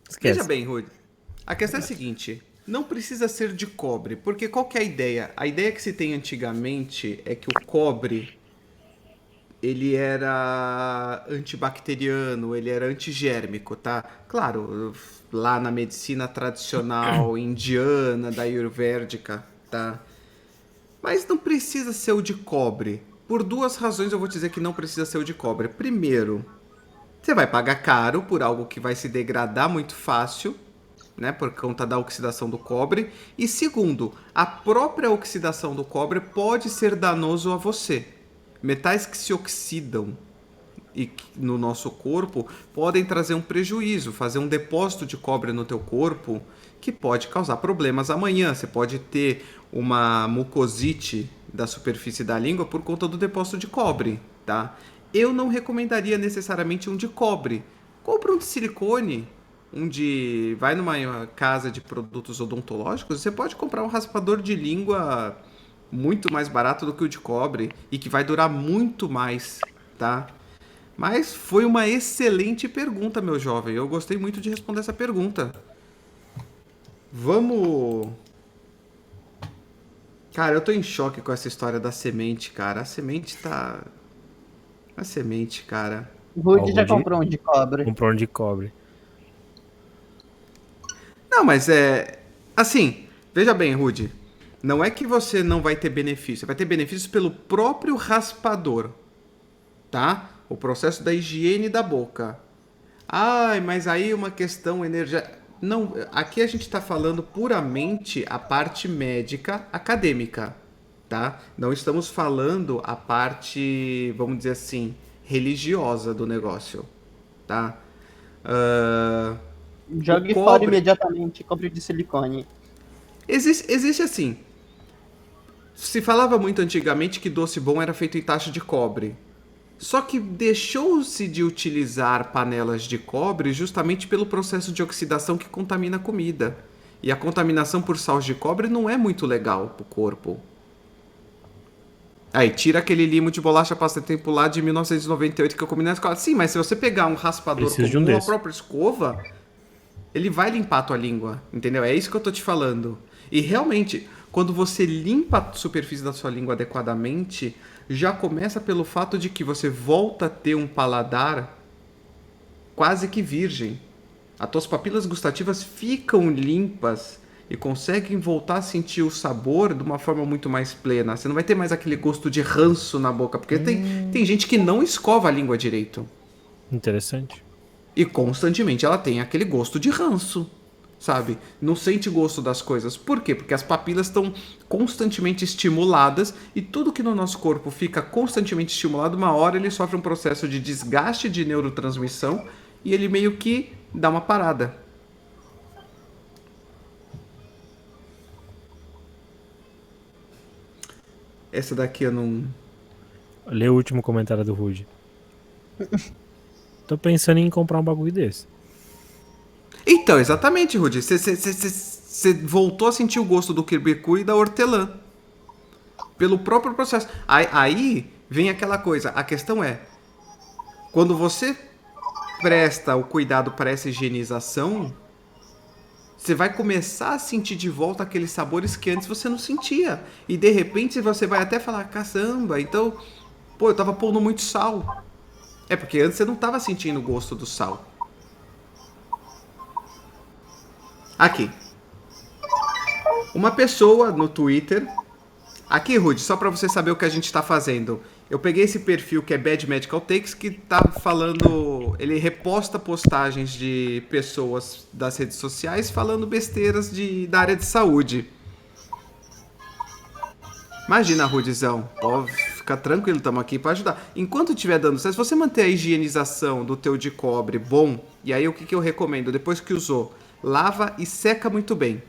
Speaker 2: Esquece.
Speaker 1: Veja bem, Rude. A questão é a seguinte. Não precisa ser de cobre, porque qual que é a ideia? A ideia que se tem antigamente é que o cobre ele era antibacteriano, ele era antigérmico, tá? Claro, lá na medicina tradicional indiana, da ayurvédica, tá? Mas não precisa ser o de cobre. Por duas razões eu vou dizer que não precisa ser o de cobre. Primeiro, você vai pagar caro por algo que vai se degradar muito fácil, né, por conta da oxidação do cobre. E segundo, a própria oxidação do cobre pode ser danoso a você. Metais que se oxidam e no nosso corpo podem trazer um prejuízo, fazer um depósito de cobre no teu corpo que pode causar problemas amanhã. Você pode ter uma mucosite da superfície da língua por conta do depósito de cobre, tá? Eu não recomendaria necessariamente um de cobre. Compre um de silicone, vai numa casa de produtos odontológicos, você pode comprar um raspador de língua muito mais barato do que o de cobre e que vai durar muito mais, tá? Mas foi uma excelente pergunta, meu jovem. Eu gostei muito de responder essa pergunta. Vamos... Cara, eu tô em choque com essa história da semente, cara. A semente, cara.
Speaker 3: O Rude já comprou um de cobre.
Speaker 2: Comprou um de cobre.
Speaker 1: Não, mas assim, veja bem, Rude. Não é que você não vai ter benefício. Você vai ter benefícios pelo próprio raspador, tá? O processo da higiene da boca. Ai, mas aí uma questão energética... Não, aqui a gente está falando puramente a parte médica acadêmica, tá? Não estamos falando a parte, vamos dizer assim, religiosa do negócio, tá?
Speaker 3: Jogue fora imediatamente, compre de silicone.
Speaker 1: Existe assim. Se falava muito antigamente que doce bom era feito em taxa de cobre. Só que deixou-se de utilizar panelas de cobre justamente pelo processo de oxidação que contamina a comida. E a contaminação por sais de cobre não é muito legal para o corpo. Aí, tira aquele limo de bolacha passatempo lá de 1998 que eu comi na escola. Sim, mas se você pegar um raspador comum, a própria escova, ele vai limpar a tua língua, entendeu? É isso que eu tô te falando. E realmente, quando você limpa a superfície da sua língua adequadamente, já começa pelo fato de que você volta a ter um paladar quase que virgem. As tuas papilas gustativas ficam limpas e conseguem voltar a sentir o sabor de uma forma muito mais plena. Você não vai ter mais aquele gosto de ranço na boca, porque tem gente que não escova a língua direito.
Speaker 2: Interessante.
Speaker 1: E constantemente ela tem aquele gosto de ranço, sabe? Não sente gosto das coisas. Por quê? Porque as papilas estão constantemente estimuladas e tudo que no nosso corpo fica constantemente estimulado, uma hora ele sofre um processo de desgaste de neurotransmissão e ele meio que dá uma parada. Essa daqui eu não...
Speaker 2: Lê o último comentário do Rude. Tô pensando em comprar um bagulho desse.
Speaker 1: Então, exatamente, Rudy. Você voltou a sentir o gosto do querbecu e da hortelã. Pelo próprio processo. Aí vem aquela coisa. A questão é, quando você presta o cuidado para essa higienização, você vai começar a sentir de volta aqueles sabores que antes você não sentia. E de repente você vai até falar, caramba, então, pô, eu tava pondo muito sal. É porque antes você não tava sentindo o gosto do sal. Aqui. Uma pessoa no Twitter. Aqui, Rudy, só pra você saber o que a gente tá fazendo. Eu peguei esse perfil que é Bad Medical Takes, que tá falando... Ele reposta postagens de pessoas das redes sociais falando besteiras da área de saúde. Imagina, Rudyzão. Ó, fica tranquilo, estamos aqui para ajudar. Enquanto estiver dando certo, se você manter a higienização do teu de cobre bom, e aí o que eu recomendo? Depois que usou, lava e seca muito bem,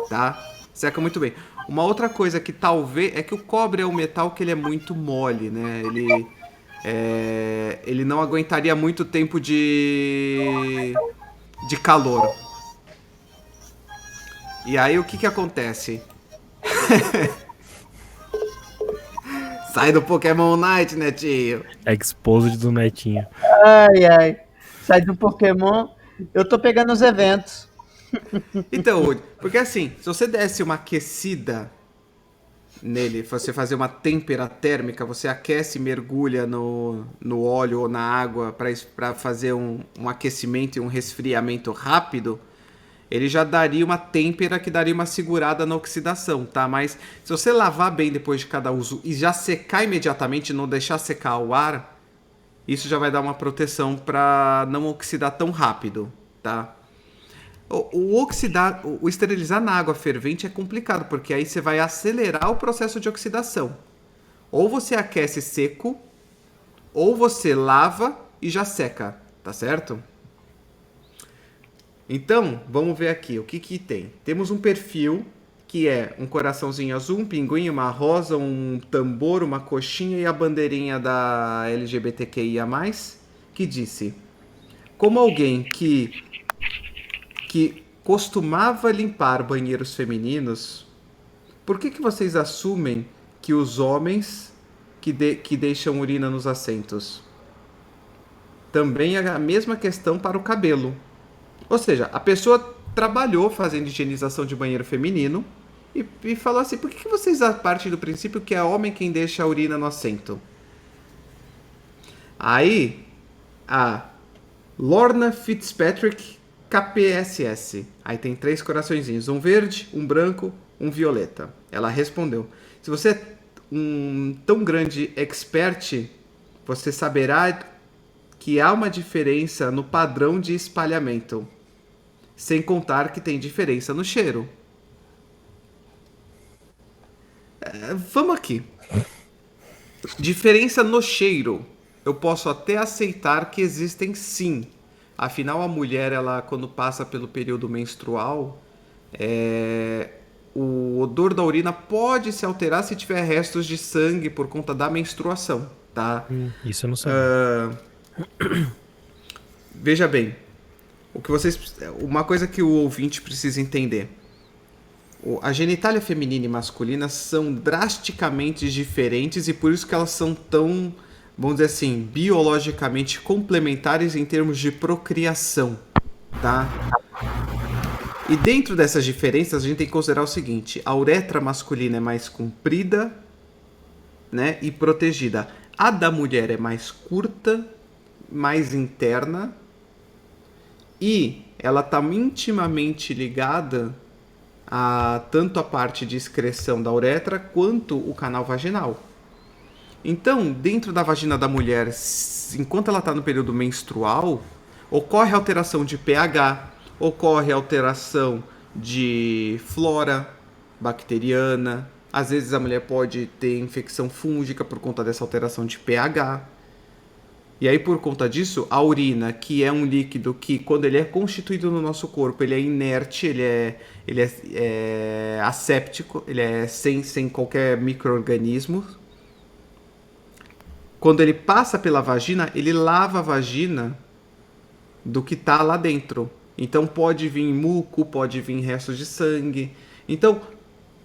Speaker 1: tá? Seca muito bem. Uma outra coisa que talvez... É que o cobre é um metal que ele é muito mole, né? Ele não aguentaria muito tempo de calor. E aí o que acontece? Sai do Pokémon Night, Netinho.
Speaker 2: Exposed do Netinho.
Speaker 3: Ai. Sai do Pokémon. Eu tô pegando os eventos.
Speaker 1: Então, porque assim, se você desse uma aquecida nele, você fazer uma têmpera térmica, você aquece e mergulha no óleo ou na água para fazer um aquecimento e um resfriamento rápido, ele já daria uma têmpera que daria uma segurada na oxidação, tá? Mas se você lavar bem depois de cada uso e já secar imediatamente, não deixar secar o ar, isso já vai dar uma proteção para não oxidar tão rápido, tá? O esterilizar na água fervente é complicado, porque aí você vai acelerar o processo de oxidação. Ou você aquece seco, ou você lava e já seca, tá certo? Então, vamos ver aqui o que tem. Temos um perfil que é um coraçãozinho azul, um pinguim, uma rosa, um tambor, uma coxinha e a bandeirinha da LGBTQIA+, que disse: como alguém que costumava limpar banheiros femininos, por que vocês assumem que os homens que deixam urina nos assentos? Também é a mesma questão para o cabelo. Ou seja, a pessoa trabalhou fazendo higienização de banheiro feminino e falou assim: por que vocês partem do princípio que é homem quem deixa a urina no assento? Aí, a Lorna Fitzpatrick KPSS. Aí tem 3 coraçõezinhos, um verde, um branco, um violeta. Ela respondeu: se você é um tão grande expert, você saberá que há uma diferença no padrão de espalhamento, sem contar que tem diferença no cheiro. Vamos aqui. Diferença no cheiro. Eu posso até aceitar que existem sim. Afinal, a mulher, ela, quando passa pelo período menstrual, o odor da urina pode se alterar se tiver restos de sangue por conta da menstruação, tá?
Speaker 2: Isso eu não sabia.
Speaker 1: Veja bem, uma coisa que o ouvinte precisa entender: a genitália feminina e masculina são drasticamente diferentes e por isso que elas são tão, vamos dizer assim, biologicamente complementares em termos de procriação, tá? E dentro dessas diferenças a gente tem que considerar o seguinte: a uretra masculina é mais comprida, né, e protegida. A da mulher é mais curta, mais interna, e ela está intimamente ligada a tanto a parte de excreção da uretra quanto o canal vaginal. Então, dentro da vagina da mulher, enquanto ela está no período menstrual, ocorre alteração de pH, ocorre alteração de flora bacteriana. Às vezes a mulher pode ter infecção fúngica por conta dessa alteração de pH. E aí, por conta disso, a urina, que é um líquido que, quando ele é constituído no nosso corpo, ele é inerte, ele é asséptico, ele é sem qualquer micro-organismo. Quando ele passa pela vagina, ele lava a vagina do que está lá dentro. Então pode vir muco, pode vir restos de sangue. Então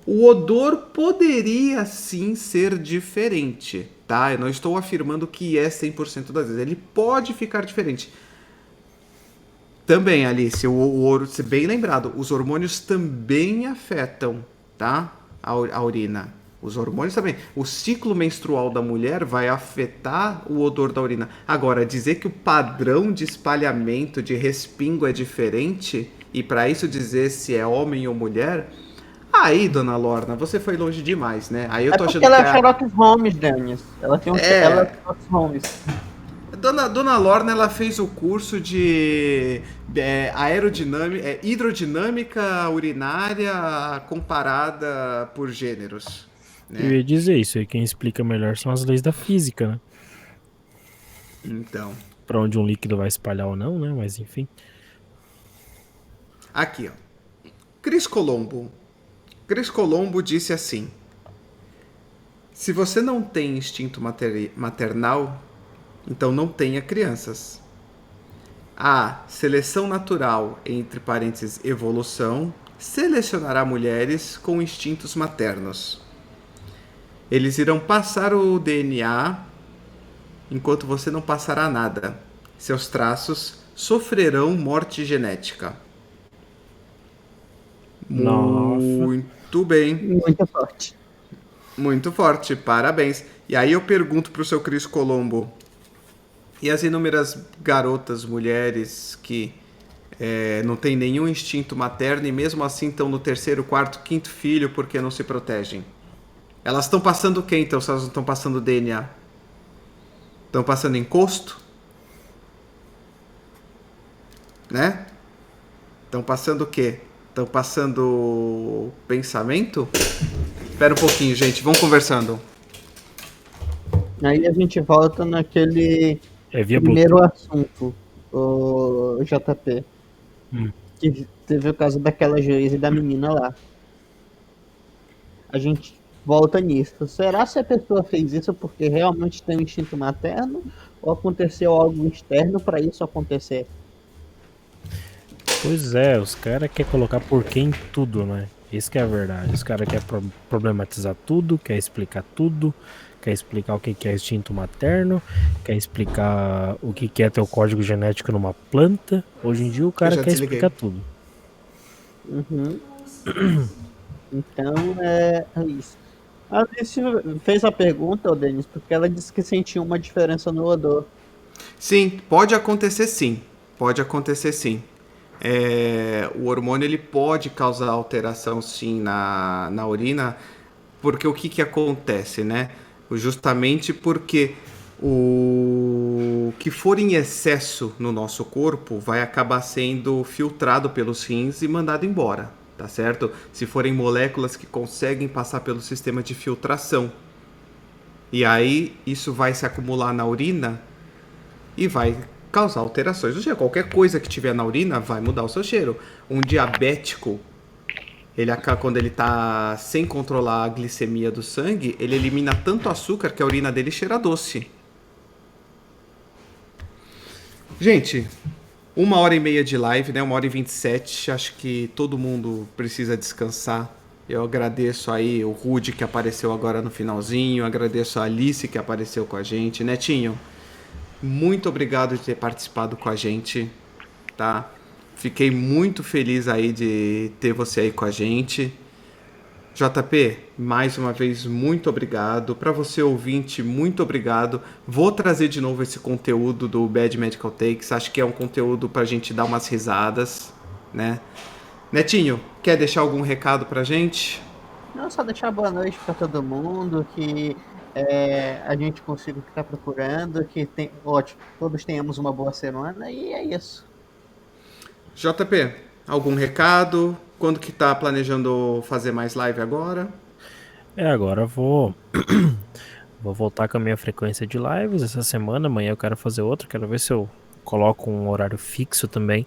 Speaker 1: o odor poderia sim ser diferente, tá? Eu não estou afirmando que é 100% das vezes. Ele pode ficar diferente. Também, Alice, se bem lembrado, os hormônios também afetam, tá? A urina. Os hormônios também. O ciclo menstrual da mulher vai afetar o odor da urina. Agora, dizer que o padrão de espalhamento de respingo é diferente, e para isso dizer se é homem ou mulher, aí, dona Lorna, você foi longe demais, né? Aí eu tô achando
Speaker 3: ela
Speaker 1: que
Speaker 3: é Sherlock Holmes, Denis. Ela tem ela é Sherlock Holmes.
Speaker 1: Dona Lorna, ela fez o curso de hidrodinâmica urinária comparada por gêneros.
Speaker 2: Eu
Speaker 1: né?
Speaker 2: ia dizer isso, e quem explica melhor são as leis da física, né?
Speaker 1: Então,
Speaker 2: Pra onde um líquido vai espalhar ou não, né? Mas enfim.
Speaker 1: aqui, ó. Cris Colombo. Cris Colombo disse assim: se você não tem instinto maternal, então não tenha crianças. A seleção natural, entre parênteses, evolução, selecionará mulheres com instintos maternos. Eles irão passar o DNA enquanto você não passará nada. Seus traços sofrerão morte genética.
Speaker 2: Nossa.
Speaker 1: Muito bem.
Speaker 3: Muito forte.
Speaker 1: Muito forte, parabéns. E aí eu pergunto pro seu Cris Colombo, e as inúmeras garotas, mulheres que não têm nenhum instinto materno e mesmo assim estão no terceiro, quarto, quinto filho porque não se protegem? Elas estão passando o quê então se elas não estão passando DNA? Estão passando encosto? Né? Estão passando o quê? Estão passando pensamento? Espera um pouquinho, gente. Vão conversando.
Speaker 3: Aí a gente volta naquele
Speaker 2: É via
Speaker 3: primeiro
Speaker 2: Bluetooth.
Speaker 3: assunto, o JP,
Speaker 2: Hum.
Speaker 3: que teve o caso daquela juíza e da menina lá. A gente volta nisso. Será se a pessoa fez isso porque realmente tem um instinto materno ou aconteceu algo externo para isso acontecer?
Speaker 2: Pois é, os caras querem colocar porquê em tudo, né? Isso que é a verdade. Os caras querem problematizar tudo, quer explicar tudo, quer explicar o que é instinto materno, quer explicar o que é ter o código genético numa planta. Hoje em dia o
Speaker 1: Eu
Speaker 2: cara
Speaker 1: já
Speaker 2: quer explicar
Speaker 1: desliguei.
Speaker 2: tudo.
Speaker 3: Uhum. Então é isso. A Alice fez a pergunta, Denis, porque ela disse que sentiu uma diferença no odor.
Speaker 1: Sim, pode acontecer sim. Pode acontecer sim. O hormônio ele pode causar alteração sim na urina, porque o que acontece, né? Justamente porque o que for em excesso no nosso corpo vai acabar sendo filtrado pelos rins e mandado embora, tá certo? Se forem moléculas que conseguem passar pelo sistema de filtração. E aí isso vai se acumular na urina e vai causar alterações no cheiro. Qualquer coisa que tiver na urina vai mudar o seu cheiro. Um diabético, quando ele tá sem controlar a glicemia do sangue, ele elimina tanto açúcar que a urina dele cheira doce. Gente, 1h30 de live, né? 1h27. Acho que todo mundo precisa descansar. Eu agradeço aí o Rude que apareceu agora no finalzinho. Agradeço a Alice que apareceu com a gente. Netinho, muito obrigado de ter participado com a gente, tá? Fiquei muito feliz aí de ter você aí com a gente. JP, mais uma vez, muito obrigado. Para você, ouvinte, muito obrigado. Vou trazer de novo esse conteúdo do Bad Medical Takes. Acho que é um conteúdo pra gente dar umas risadas, né? Netinho, quer deixar algum recado pra gente?
Speaker 3: Não, só deixar boa noite para todo mundo, que a gente consiga o que está procurando, ótimo, todos tenhamos uma boa semana e é isso.
Speaker 1: JP, algum recado? Quando que tá planejando fazer mais live agora?
Speaker 2: Agora eu vou voltar com a minha frequência de lives essa semana. Amanhã eu quero fazer outra. Quero ver se eu coloco um horário fixo também.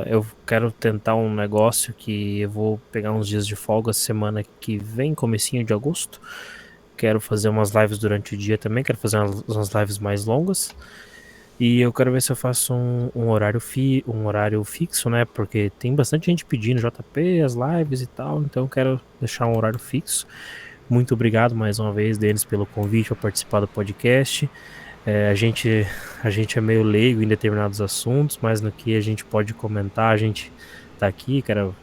Speaker 2: Eu quero tentar um negócio que eu vou pegar uns dias de folga semana que vem, comecinho de agosto. Quero fazer umas lives durante o dia também. Quero fazer umas lives mais longas. E eu quero ver se eu faço um horário fixo, né? Porque tem bastante gente pedindo JP, as lives e tal. Então eu quero deixar um horário fixo. Muito obrigado mais uma vez, Denis, pelo convite para participar do podcast. A gente é meio leigo em determinados assuntos, mas no que a gente pode comentar, a gente tá aqui. Quero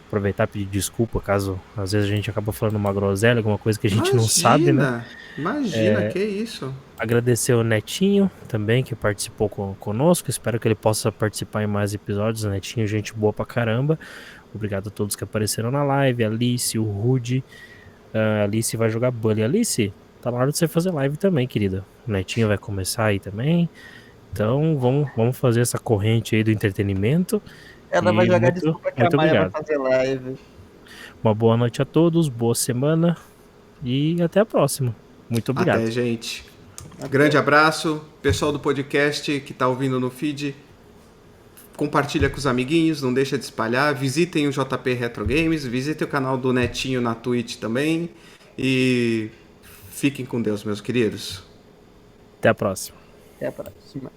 Speaker 2: aproveitar e pedir desculpa caso às vezes a gente acaba falando uma groselha, alguma coisa que a gente não sabe, né?
Speaker 1: Imagina, que isso.
Speaker 2: Agradecer o Netinho também, que participou conosco. Espero que ele possa participar em mais episódios. O Netinho, gente boa pra caramba. Obrigado a todos que apareceram na live. Alice, o Rude. A Alice vai jogar Bully. Alice, tá na hora de você fazer live também, querida. O Netinho vai começar aí também. Então vamos fazer essa corrente aí do entretenimento.
Speaker 3: Ela vai
Speaker 2: E
Speaker 3: jogar desculpa que a
Speaker 2: muito
Speaker 3: Maia vai
Speaker 2: obrigado.
Speaker 3: fazer live.
Speaker 2: Uma boa noite a todos, boa semana E até a próxima. Muito obrigado.
Speaker 1: Até, gente. Grande abraço. Pessoal do podcast que tá ouvindo no feed, compartilha com os amiguinhos, não deixa de espalhar. Visitem o JP Retro Games, visitem o canal do Netinho na Twitch também. E fiquem com Deus, meus queridos.
Speaker 2: Até a próxima.
Speaker 3: Até a próxima.